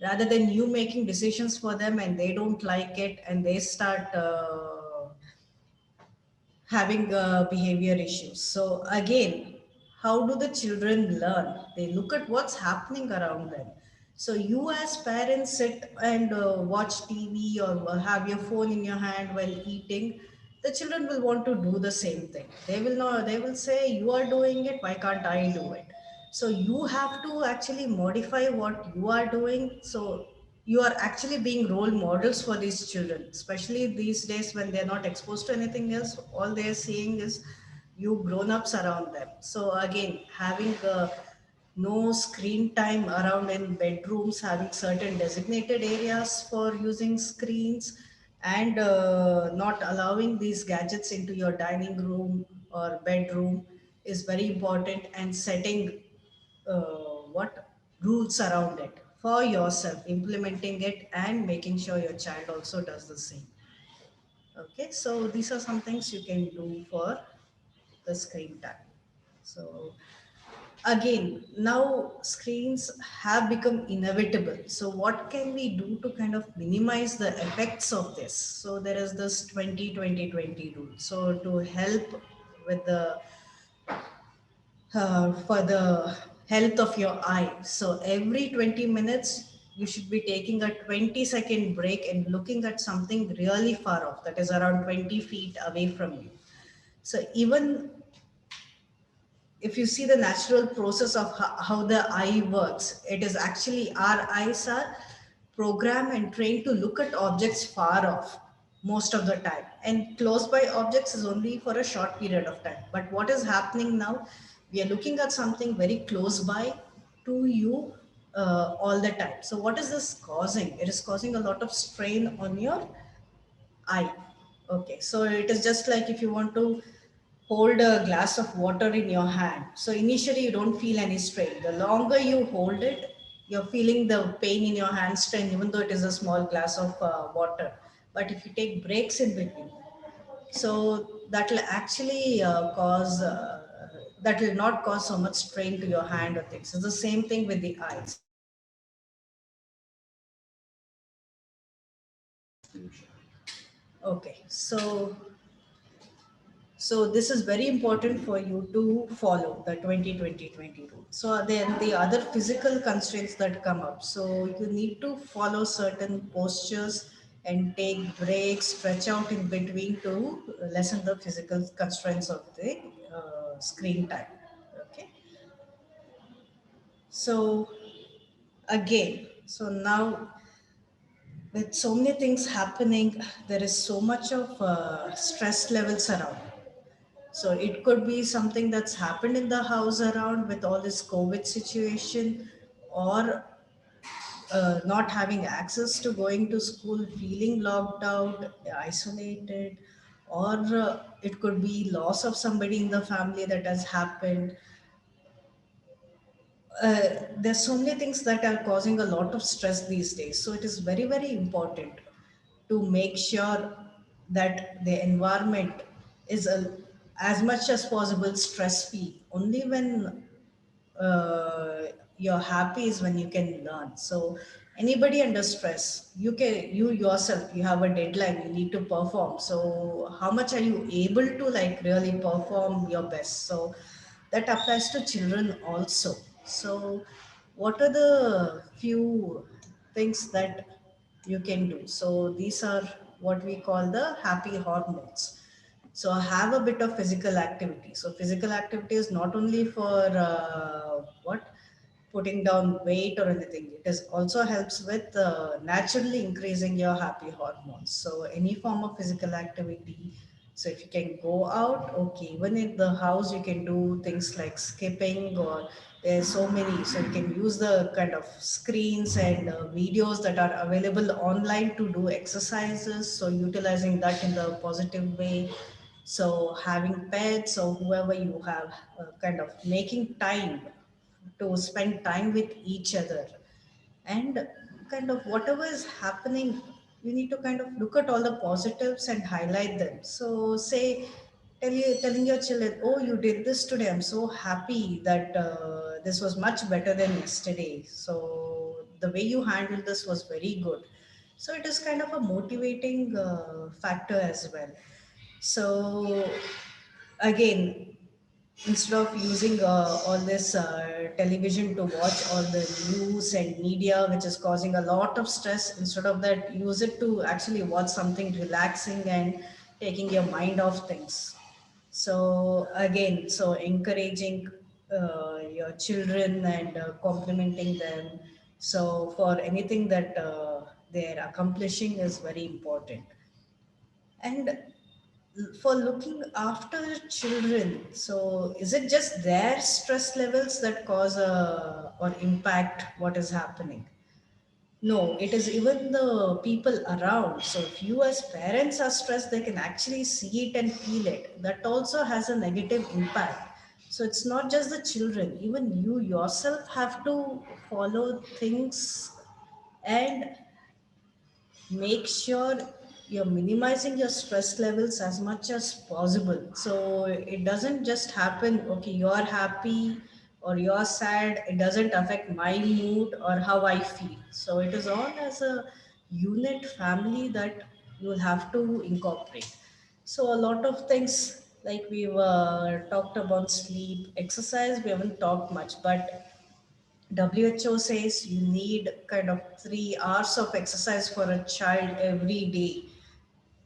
rather than you making decisions for them and they don't like it and they start having behavior issues. So again, how do the children learn? They look at what's happening around them. So you as parents sit and watch TV or have your phone in your hand while eating. the children will want to do the same thing. They will know, they will say, you are doing it, why can't I do it? So you have to actually modify what you are doing. So you are actually being role models for these children, especially these days when they're not exposed to anything else. All they're seeing is you grown-ups around them. So again, having no screen time around in bedrooms, having certain designated areas for using screens, and not allowing these gadgets into your dining room or bedroom is very important, and setting what rules around it for yourself, implementing it and making sure your child also does the same. Okay, so these are some things you can do for the screen time. So again, now screens have become inevitable. So what can we do to kind of minimize the effects of this? So there is this 20-20-20 rule. So to help with the for the health of your eye. So every 20 minutes, you should be taking a 20-second break and looking at something really far off, that is around 20 feet away from you. So even if you see the natural process of how the eye works, it is actually our eyes are programmed and trained to look at objects far off most of the time. And close by objects is only for a short period of time. But what is happening now? We are looking at something very close by to you all the time. So what is this causing? It is causing a lot of strain on your eye. Okay, so it is just like if you want to hold a glass of water in your hand. So initially you don't feel any strain. The longer you hold it, you're feeling the pain in your hand strain, even though it is a small glass of water. But if you take breaks in between, so that will actually that will not cause so much strain to your hand or things. It's the same thing with the eyes. Okay, so this is very important for you to follow the 20-20-20 rule. So then the other physical constraints that come up. So you need to follow certain postures and take breaks, stretch out in between to lessen the physical constraints of the screen time. Okay. So again, so now with so many things happening, there is so much of stress levels around. So it could be something that's happened in the house around with all this COVID situation, or not having access to going to school, feeling locked out, isolated, or it could be loss of somebody in the family that has happened. There's so many things that are causing a lot of stress these days. So it is very, very important to make sure that the environment is as much as possible stress free. Only when you're happy is when you can learn. So anybody under stress, you yourself, you have a deadline, you need to perform. So how much are you able to like really perform your best? So that applies to children also. So what are the few things that you can do? So these are what we call the happy hormones. So have a bit of physical activity. So physical activity is not only for what putting down weight or anything. It is also helps with naturally increasing your happy hormones. So any form of physical activity. So if you can go out, okay. Even in the house, you can do things like skipping, or there's so many. So you can use the kind of screens and videos that are available online to do exercises. So utilizing that in the positive way. So having pets or whoever you have, kind of making time to spend time with each other, and kind of whatever is happening, you need to kind of look at all the positives and highlight them. So say, telling your children, oh, you did this today, I'm so happy that this was much better than yesterday, so the way you handled this was very good. So it is kind of a motivating factor as well. So again, instead of using all this television to watch all the news and media which is causing a lot of stress, instead of that, use it to actually watch something relaxing and taking your mind off things. So again, so encouraging your children and complimenting them. So for anything that they're accomplishing is very important. And for looking after children, so is it just their stress levels that cause or impact what is happening? No, it is even the people around. So if you as parents are stressed, they can actually see it and feel it. That also has a negative impact. So it's not just the children, even you yourself have to follow things and make sure you're minimizing your stress levels as much as possible. So it doesn't just happen, okay, you're happy or you're sad, it doesn't affect my mood or how I feel. So it is all as a unit family that you'll have to incorporate. So a lot of things like we've talked about sleep, exercise, we haven't talked much, but WHO says you need kind of 3 hours of exercise for a child every day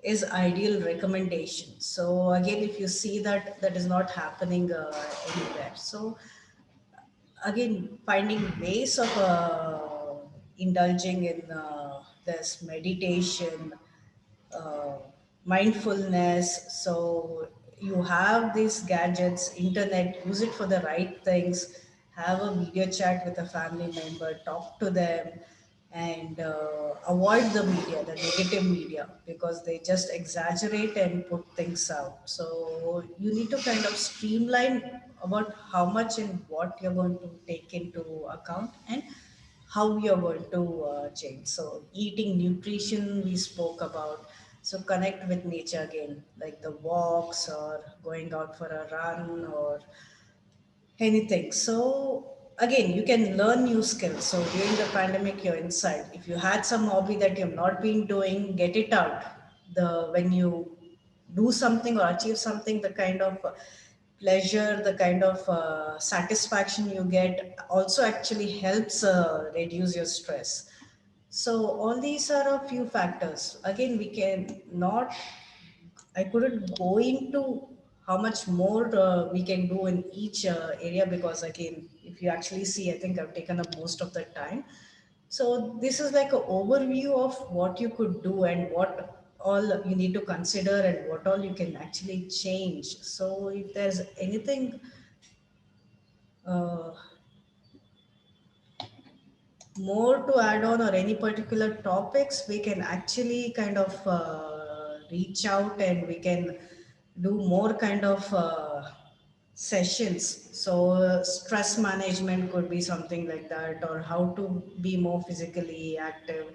is ideal recommendation. So again, if you see that that is not happening anywhere, so again finding ways of indulging in this meditation, uh, mindfulness. So you have these gadgets, internet, use it for the right things. Have a video chat with a family member, talk to them, and avoid the media, the negative media, because they just exaggerate and put things out. So you need to kind of streamline about how much and what you're going to take into account and how you're going to change. So eating, nutrition we spoke about. So connect with nature again, like the walks or going out for a run or anything. So again, you can learn new skills. So during the pandemic, you're inside. If you had some hobby that you've not been doing, get it out. The when you do something or achieve something, the kind of pleasure, the kind of satisfaction you get also actually helps reduce your stress. So all these are a few factors. Again, we can not, I couldn't go into how much more we can do in each area, because again, if you actually see, I think I've taken up most of the time. So this is like an overview of what you could do and what all you need to consider and what all you can actually change. So if there's anything uh, more to add on or any particular topics, we can actually kind of reach out and we can do more kind of sessions. So stress management could be something like that, or how to be more physically active,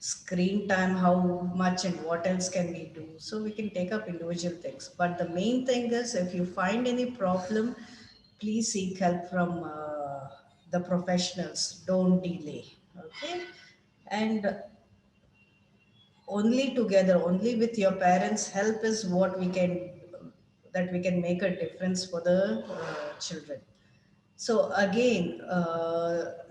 screen time, how much and what else can we do. So we can take up individual things, but the main thing is if you find any problem, please seek help from the professionals. Don't delay. Okay. And only together, only with your parents' help is what we can, that we can make a difference for the children. So again,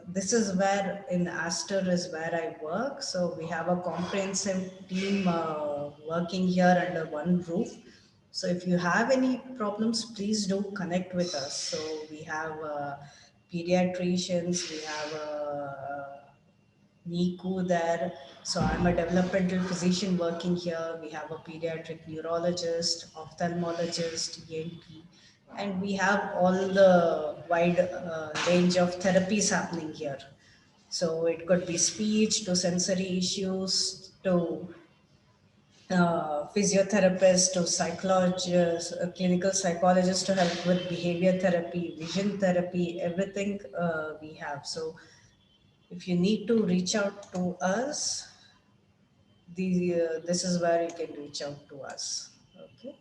this is where in Aster is where I work. So we have a comprehensive team working here under one roof. So if you have any problems, please do connect with us. So we have pediatricians, we have Niku there. So I'm a developmental physician working here. We have a pediatric neurologist, ophthalmologist, ENT, and we have all the wide range of therapies happening here. So it could be speech to sensory issues to physiotherapists to psychologists, clinical psychologists to help with behavior therapy, vision therapy, everything we have. So if you need to reach out to us, this is where you can reach out to us. Okay.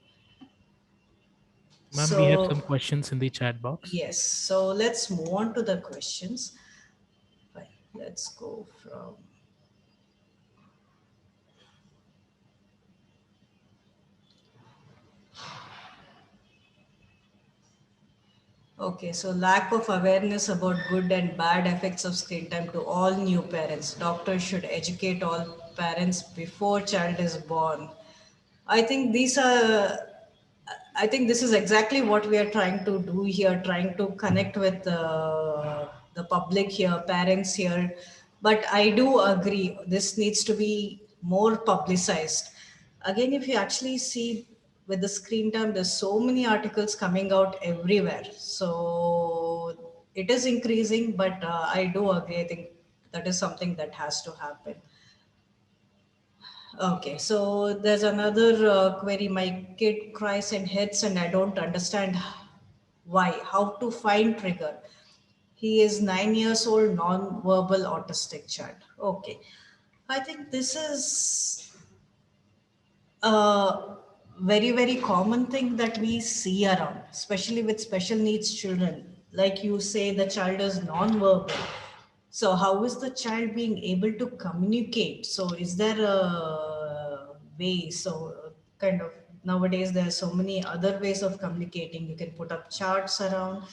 Ma'am, we have So some questions in the chat box. yes, so let's move on to the questions. Fine. Let's go from. Okay, so lack of awareness about good and bad effects of screen time to all new parents. Doctors should educate all parents before child is born. I think these are, I think this is exactly what we are trying to do here, trying to connect with the public here, parents here. But I do agree, this needs to be more publicized. Again, if you actually see with the screen time, there's so many articles coming out everywhere. So it is increasing, but I do agree. I think that is something that has to happen. Okay, so there's another query. My kid cries and hits, and I don't understand why. How to find trigger? He is 9 years old, non-verbal autistic child. Okay, I think this is a very common thing that we see around, especially with special needs children. Like you say, the child is non-verbal. So how is the child being able to communicate? So is there a way? So kind of nowadays there are so many other ways of communicating. You can put up charts around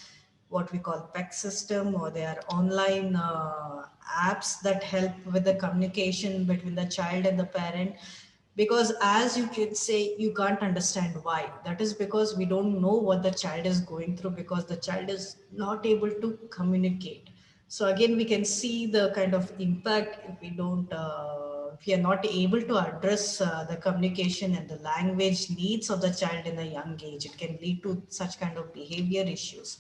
what we call PEC system, or there are online apps that help with the communication between the child and the parent. Because as you can say, you can't understand why. That is because we don't know what the child is going through, because the child is not able to communicate. So again, we can see the kind of impact if we don't, if we are not able to address the communication and the language needs of the child in a young age. It can lead to such kind of behavior issues.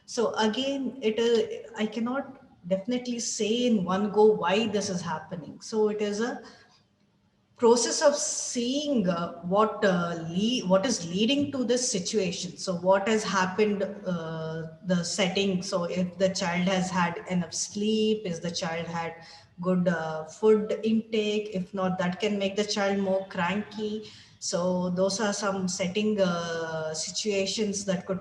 So again, it is, I cannot definitely say in one go why this is happening. So it is a process of seeing what is leading to this situation. So what has happened, the setting. So if the child has had enough sleep, is the child had good food intake? If not, that can make the child more cranky. So those are some setting situations that could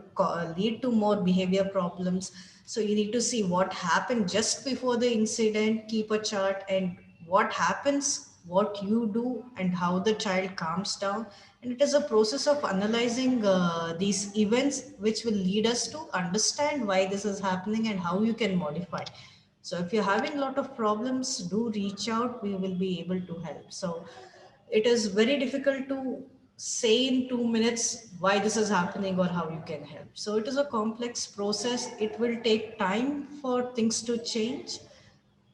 lead to more behavior problems. So you need to see what happened just before the incident, keep a chart, and what happens, what you do, and how the child calms down. And it is a process of analyzing these events which will lead us to understand why this is happening and how you can modify. So if you're having a lot of problems, do reach out, we will be able to help. So it is very difficult to say in 2 minutes why this is happening or how you can help. So it is a complex process, it will take time for things to change.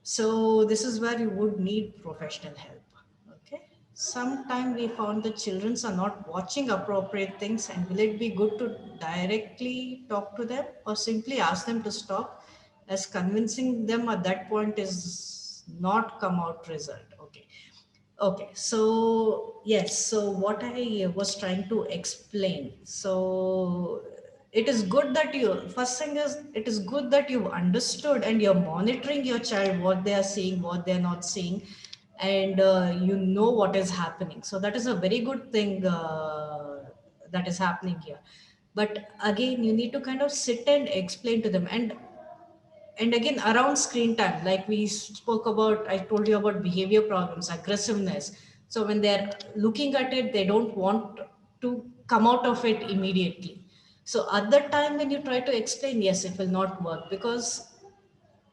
So this is where you would need professional help. Okay. Sometime we found the children are not watching appropriate things, and will it be good to directly talk to them or simply ask them to stop, as convincing them at that point is not come out result. Okay. Okay, so yes, so what I was trying to explain. So it is good that you, first thing is, it is good that you've understood and you're monitoring your child, what they are seeing, what they're not seeing, and you know what is happening. So that is a very good thing that is happening here. But again, you need to kind of sit and explain to them. And again, around screen time, like we spoke about, I told you about behavior problems, aggressiveness. So when they're looking at it, they don't want to come out of it immediately. So at that time when you try to explain, yes, it will not work, because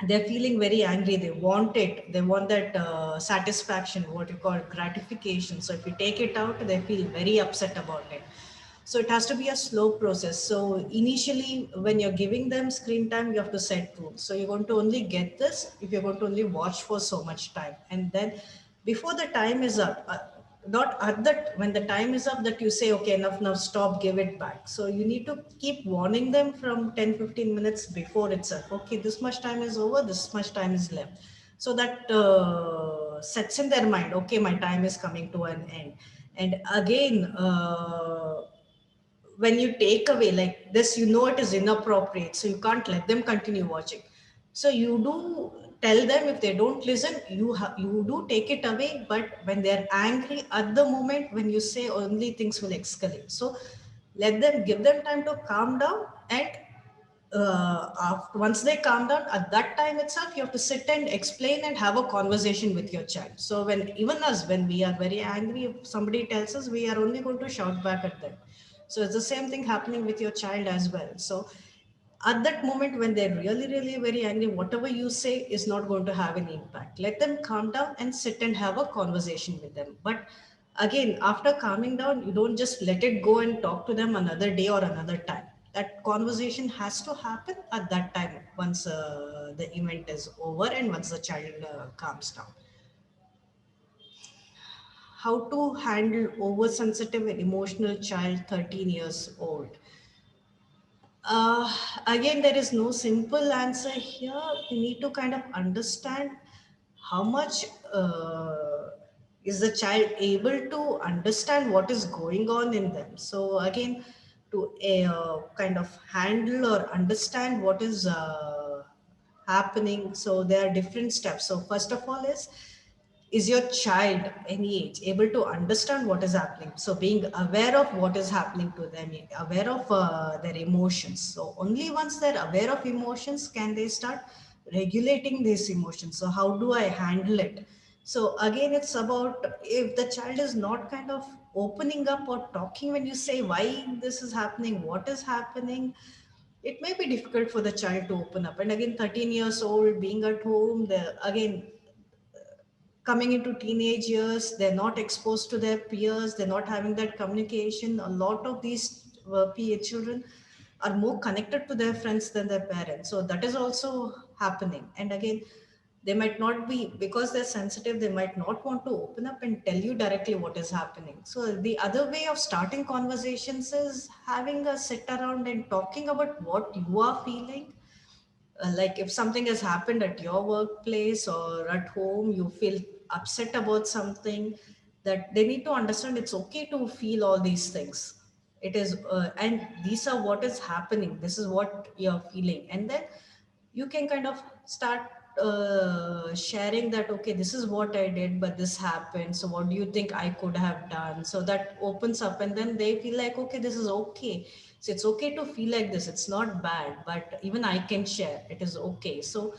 they're feeling very angry, they want it, they want that satisfaction, what you call gratification. So if you take it out, they feel very upset about it. So it has to be a slow process. So initially, when you're giving them screen time, you have to set rules. So you're going to only get this if you're going to only watch for so much time. And then before the time is up, not at that, when the time is up, that you say, okay, enough, now stop, give it back. So you need to keep warning them from 10-15 minutes before itself. Okay, this much time is over, this much time is left. So that sets in their mind, okay, my time is coming to an end. And again, when you take away like this, you know it is inappropriate, so you can't let them continue watching. So you do tell them, if they don't listen, you do take it away. But when they're angry at the moment, when you say, only things will escalate. So let them, give them time to calm down. And after, once they calm down, at that time itself, you have to sit and explain and have a conversation with your child. So when, even us, when we are very angry, if somebody tells us, we are only going to shout back at them. So it's the same thing happening with your child as well. So at that moment, when they're really very angry, whatever you say is not going to have any impact. Let them calm down and sit and have a conversation with them. But Again, after calming down, you don't just let it go and talk to them another day or another time. That conversation has to happen at that time once the event is over and once the child calms down. How to handle oversensitive and emotional child 13 years old? Uh, Again, there is no simple answer here. We need to kind of understand how much is the child able to understand what is going on in them. So again, to kind of handle or understand what is happening. So there are different steps. So first of all is your child any age able to understand what is happening? So being aware of what is happening to them, aware of their emotions. So only once they're aware of emotions can they start regulating these emotions. So how do I handle it? So again, it's about, if the child is not kind of opening up or talking, when you say why this is happening, what is happening, it may be difficult for the child to open up. And again, 13 years old, being at home, the again, coming into teenage years, they're not exposed to their peers, they're not having that communication. A lot of these children are more connected to their friends than their parents. So that is also happening. And again, they might not be, because they're sensitive, they might not want to open up and tell you directly what is happening. So the other way of starting conversations is having a sit around and talking about what you are feeling. Like if something has happened at your workplace or at home, you feel upset about something, that they need to understand it's okay to feel all these things. It is and these are what is happening, this is what you're feeling. And then you can kind of start sharing that, okay, this is what I did, but this happened, so what do you think I could have done? So that opens up, and then they feel like, okay, this is okay. So it's okay to feel like this, it's not bad, but even I can share, it is okay. So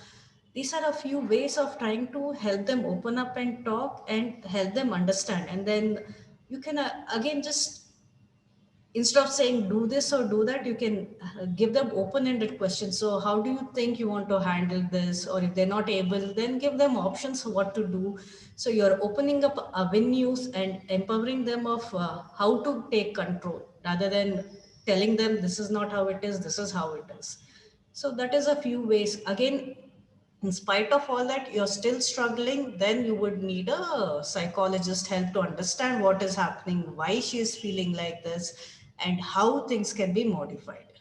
these are a few ways of trying to help them open up and talk and help them understand. And then you can again, just instead of saying do this or do that, you can give them open-ended questions. So how do you think you want to handle this? Or if they're not able, then give them options of what to do. So you're opening up avenues and empowering them of how to take control, rather than telling them this is not how it is, this is how it is. So that is a few ways. Again, in spite of all that, you're still struggling, then you would need a psychologist help to understand what is happening, why she is feeling like this, and how things can be modified.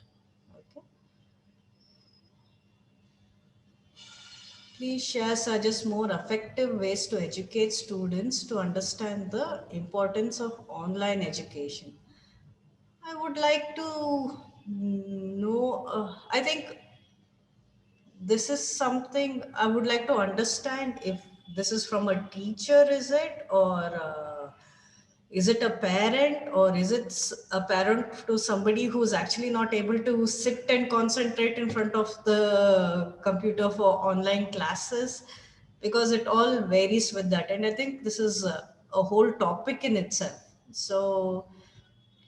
Okay. Please share, suggest more effective ways to educate students to understand the importance of online education. I would like to know, I think this is something I would like to understand, if this is from a teacher, is it, or is it a parent, or is it a parent to somebody who's actually not able to sit and concentrate in front of the computer for online classes? Because it all varies with that. And I think this is a whole topic in itself. So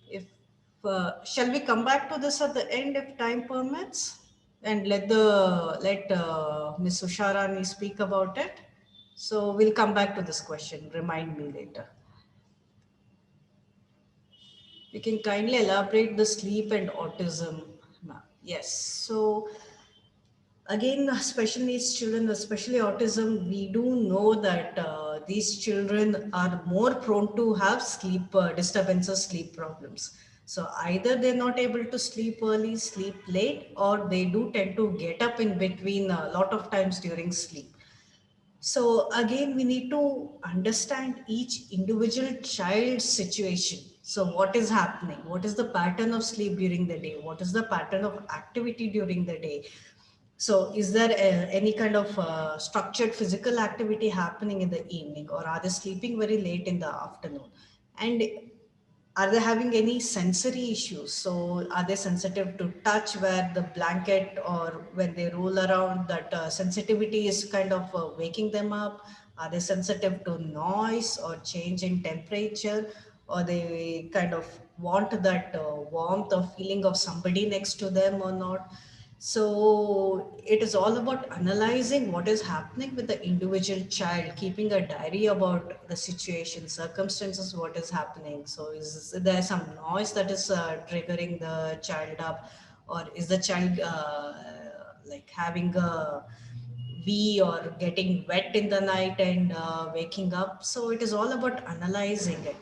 if shall we come back to this at the end if time permits, and let Miss Usharani speak about it? So we'll come back to this question. Remind me later. You can kindly elaborate the sleep and autism. Yes. So again, special needs children, especially autism, we do know that these children are more prone to have sleep disturbances, sleep problems. So either they're not able to sleep early, sleep late, or they do tend to get up in between a lot of times during sleep. So again, we need to understand each individual child's situation. So what is happening? What is the pattern of sleep during the day? What is the pattern of activity during the day? So is there any kind of structured physical activity happening in the evening, or are they sleeping very late in the afternoon? And are they having any sensory issues? So are they sensitive to touch, where the blanket or when they roll around, that sensitivity is kind of waking them up? Are they sensitive to noise or change in temperature? Or they kind of want that warmth or feeling of somebody next to them or not? So it is all about analyzing what is happening with the individual child, keeping a diary about the situation, circumstances, what is happening. So is there some noise that is triggering the child up, or is the child like having a wee or getting wet in the night and waking up? So it is all about analyzing it.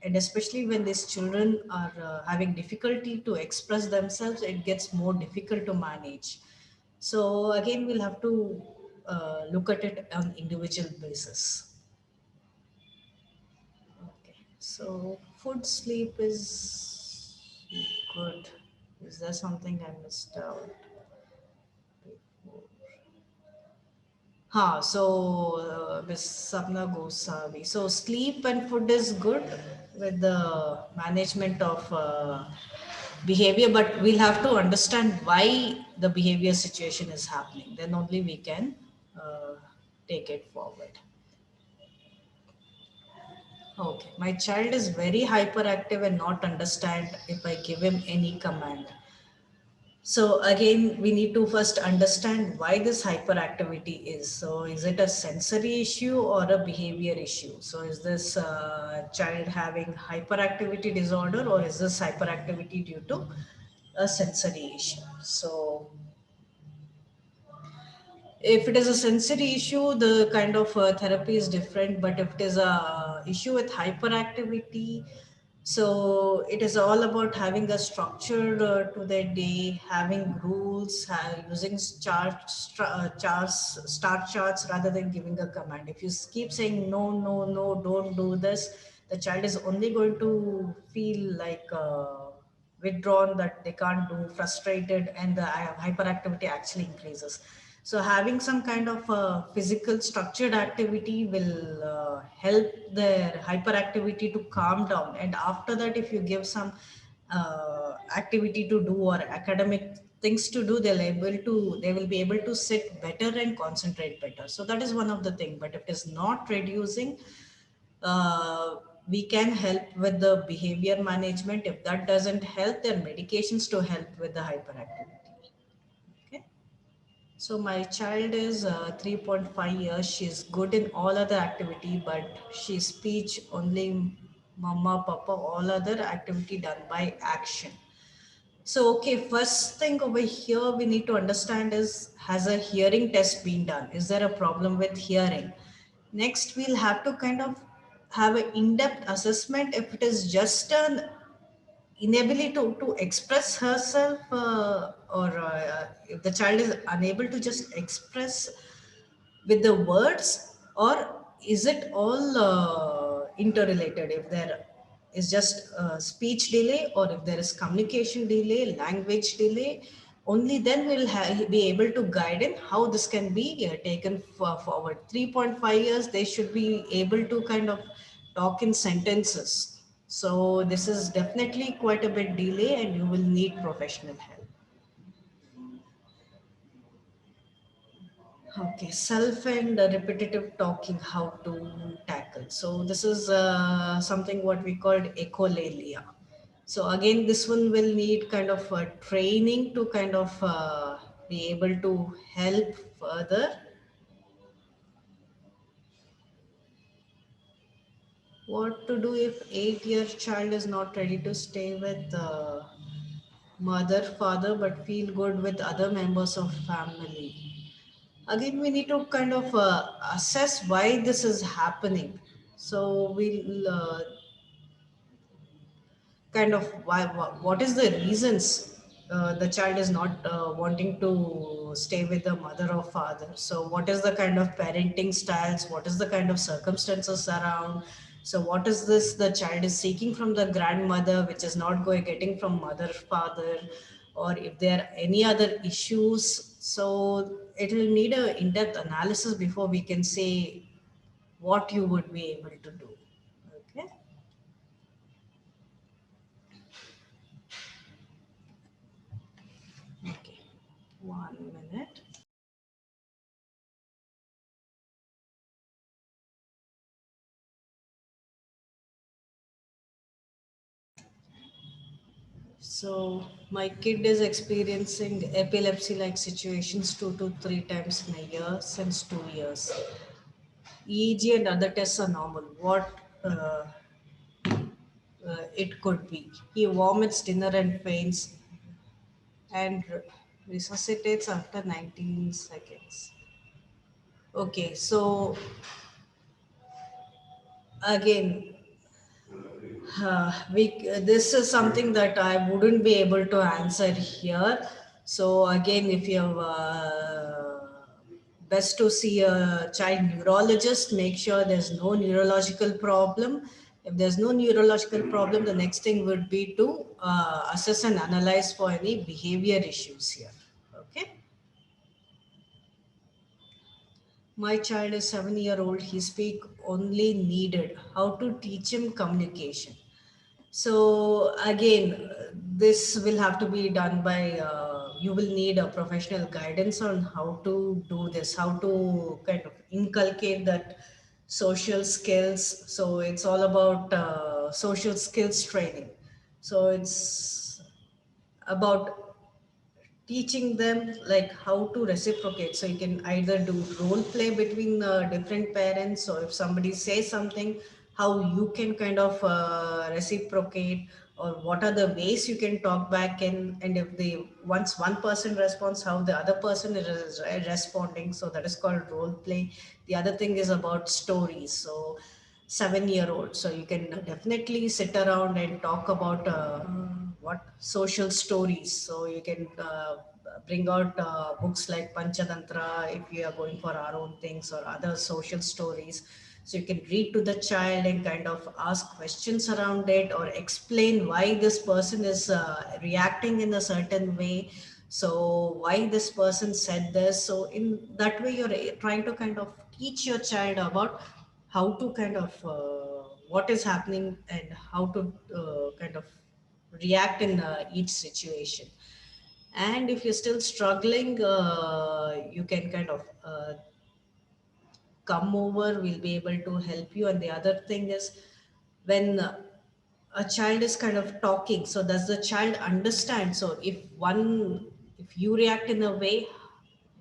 And especially when these children are having difficulty to express themselves, it gets more difficult to manage. So again, we'll have to look at it on individual basis. Okay, so food, sleep is good. Is there something I missed out? Miss Sapna Goswami. So sleep and food is good with the management of behavior, but we'll have to understand why the behavior situation is happening. Then only we can take it forward. Okay, my child is very hyperactive and not understand if I give him any command. So again, we need to first understand why this hyperactivity is. So is it a sensory issue or a behavior issue? So is this child having hyperactivity disorder, or is this hyperactivity due to a sensory issue? So if it is a sensory issue, the kind of therapy is different. But if it is a issue with hyperactivity, so it is all about having a structure to their day, having rules, using start charts rather than giving a command. If you keep saying no, no, no, don't do this, the child is only going to feel like withdrawn, that they can't do, frustrated, and the hyperactivity actually increases. So having some kind of physical structured activity will help their hyperactivity to calm down. And after that, if you give some activity to do or academic things to do, they will be able to sit better and concentrate better. So that is one of the thing. But if it is not reducing, uh, we can help with the behavior management. If that doesn't help, there are medications to help with the hyperactivity. Okay. So my child is 3.5 years. She's good in all other activity, but she speech only mama, papa, all other activity done by action. So, okay, first thing over here we need to understand is, has a hearing test been done? Is there a problem with hearing? Next, we'll have to kind of have an in-depth assessment if it is just an inability to express herself, or if the child is unable to just express with the words, or is it all interrelated? If there is just speech delay, or if there is communication delay, language delay, only then we'll be able to guide in how this can be taken forward. 3.5 years, they should be able to kind of talk in sentences. So this is definitely quite a bit delay, and you will need professional help. Okay, self and repetitive talking, how to tackle. So this is something what we called echolalia. So again, this one will need kind of training to kind of be able to help further. What to do if 8-year child is not ready to stay with mother, father, but feel good with other members of family? Again, we need to kind of assess why this is happening. So we'll kind of what is the reasons the child is not wanting to stay with the mother or father. So what is the kind of parenting styles, what is the kind of circumstances around? So what is this the child is seeking from the grandmother, which is not going getting from mother, father, or if there are any other issues? So it will need a in-depth analysis before we can say what you would be able to do. Okay. Okay, 1 minute. So my kid is experiencing epilepsy-like situations 2 to 3 times in a year since 2 years. EEG and other tests are normal. What it could be? He vomits dinner and faints and resuscitates after 19 seconds. Okay, so again, this is something that I wouldn't be able to answer here. So again, if you have best to see a child neurologist, make sure there's no neurological problem. If there's no neurological problem, the next thing would be to assess and analyze for any behavior issues here. Okay. My child is 7 year old. He speak only needed. How to teach him communication? So again, this will have to be done by, you will need a professional guidance on how to do this, how to kind of inculcate that social skills. So it's all about social skills training. So it's about teaching them like how to reciprocate. So you can either do role play between different parents, or if somebody says something, how you can kind of reciprocate, or what are the ways you can talk back in, and if they once one person responds, how the other person is responding. So that is called role play. The other thing is about stories. So 7 year old, so you can definitely sit around and talk about what social stories. So you can bring out books like Panchatantra if you are going for our own things, or other social stories. So you can read to the child and kind of ask questions around it, or explain why this person is reacting in a certain way. So why this person said this. So in that way, you're trying to kind of teach your child about how to kind of what is happening, and how to kind of react in each situation. And if you're still struggling, you can kind of come over, we'll be able to help you. And the other thing is, when a child is kind of talking, so does the child understand? So if you react in a way,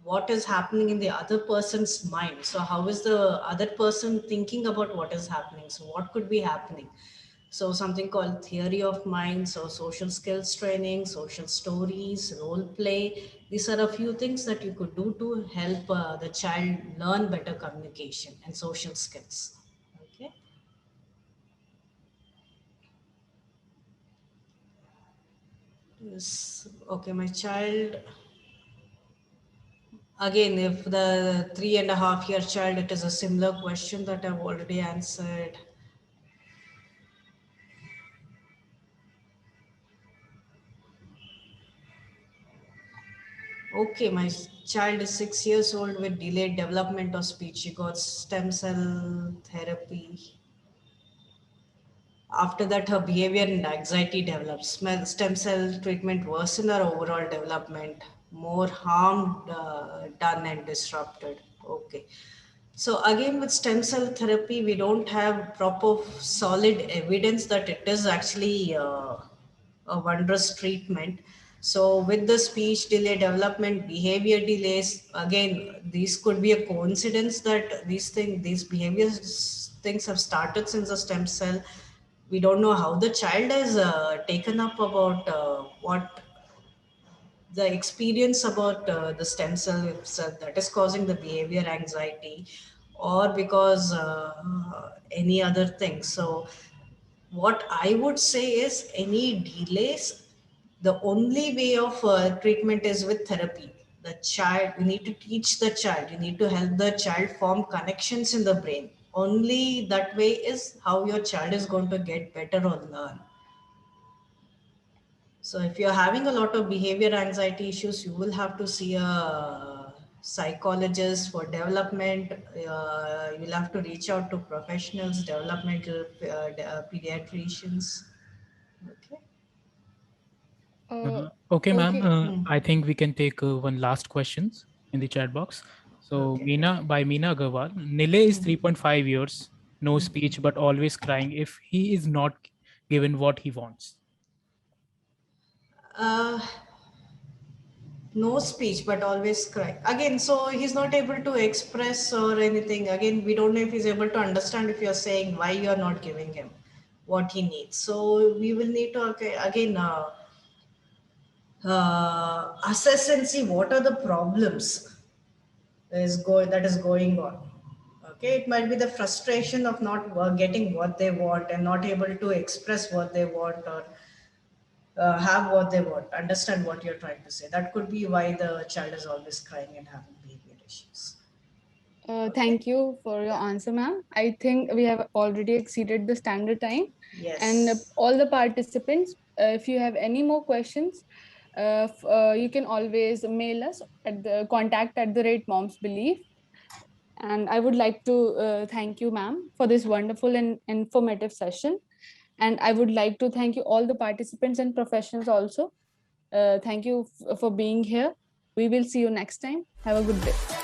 what is happening in the other person's mind? So how is the other person thinking about what is happening? So what could be happening? So something called theory of mind, so social skills training, social stories, role play. These are a few things that you could do to help the child learn better communication and social skills. Okay. Yes. Okay, my child. Again, if the 3.5 year child, it is a similar question that I've already answered. Okay, my child is 6 years old with delayed development of speech. She got stem cell therapy. After that, her behavior and anxiety develops. Stem cell treatment worsened her overall development. More harm done and disrupted. Okay. So again, with stem cell therapy, we don't have proper solid evidence that it is actually a wondrous treatment. So with the speech delay development, behavior delays, again, these could be a coincidence that these behavior things have started since the stem cell. We don't know how the child is taken up about what the experience about the stem cell itself that is causing the behavior anxiety, or because any other thing. So what I would say is, any delays, the only way of treatment is with therapy. The child, you need to teach the child, you need to help the child form connections in the brain. Only that way is how your child is going to get better or learn. So if you're having a lot of behavior anxiety issues, you will have to see a psychologist for development. You'll have to reach out to professionals, developmental pediatricians. Okay. Okay, ma'am. Okay. I think we can take one last questions in the chat box. So Okay. Meena Agarwal. Nile is 3.5 years, no speech, but always crying if he is not given what he wants. No speech, but always cry. Again, so he's not able to express or anything. Again, we don't know if he's able to understand if you're saying why you're not giving him what he needs. So we will need to again assess and see what are the problems that is going on. Okay, it might be the frustration of not getting what they want and not able to express what they want, or have what they want, understand what you're trying to say. That could be why the child is always crying and having behavior issues. Thank you for your answer, ma'am. I think we have already exceeded the standard time. Yes. And all the participants, if you have any more questions, you can always mail us at the contact@momsbelief. And I would like to thank you, ma'am, for this wonderful and informative session. And I would like to thank you all the participants and professionals also. Thank you for being here. We will see you next time. Have a good day.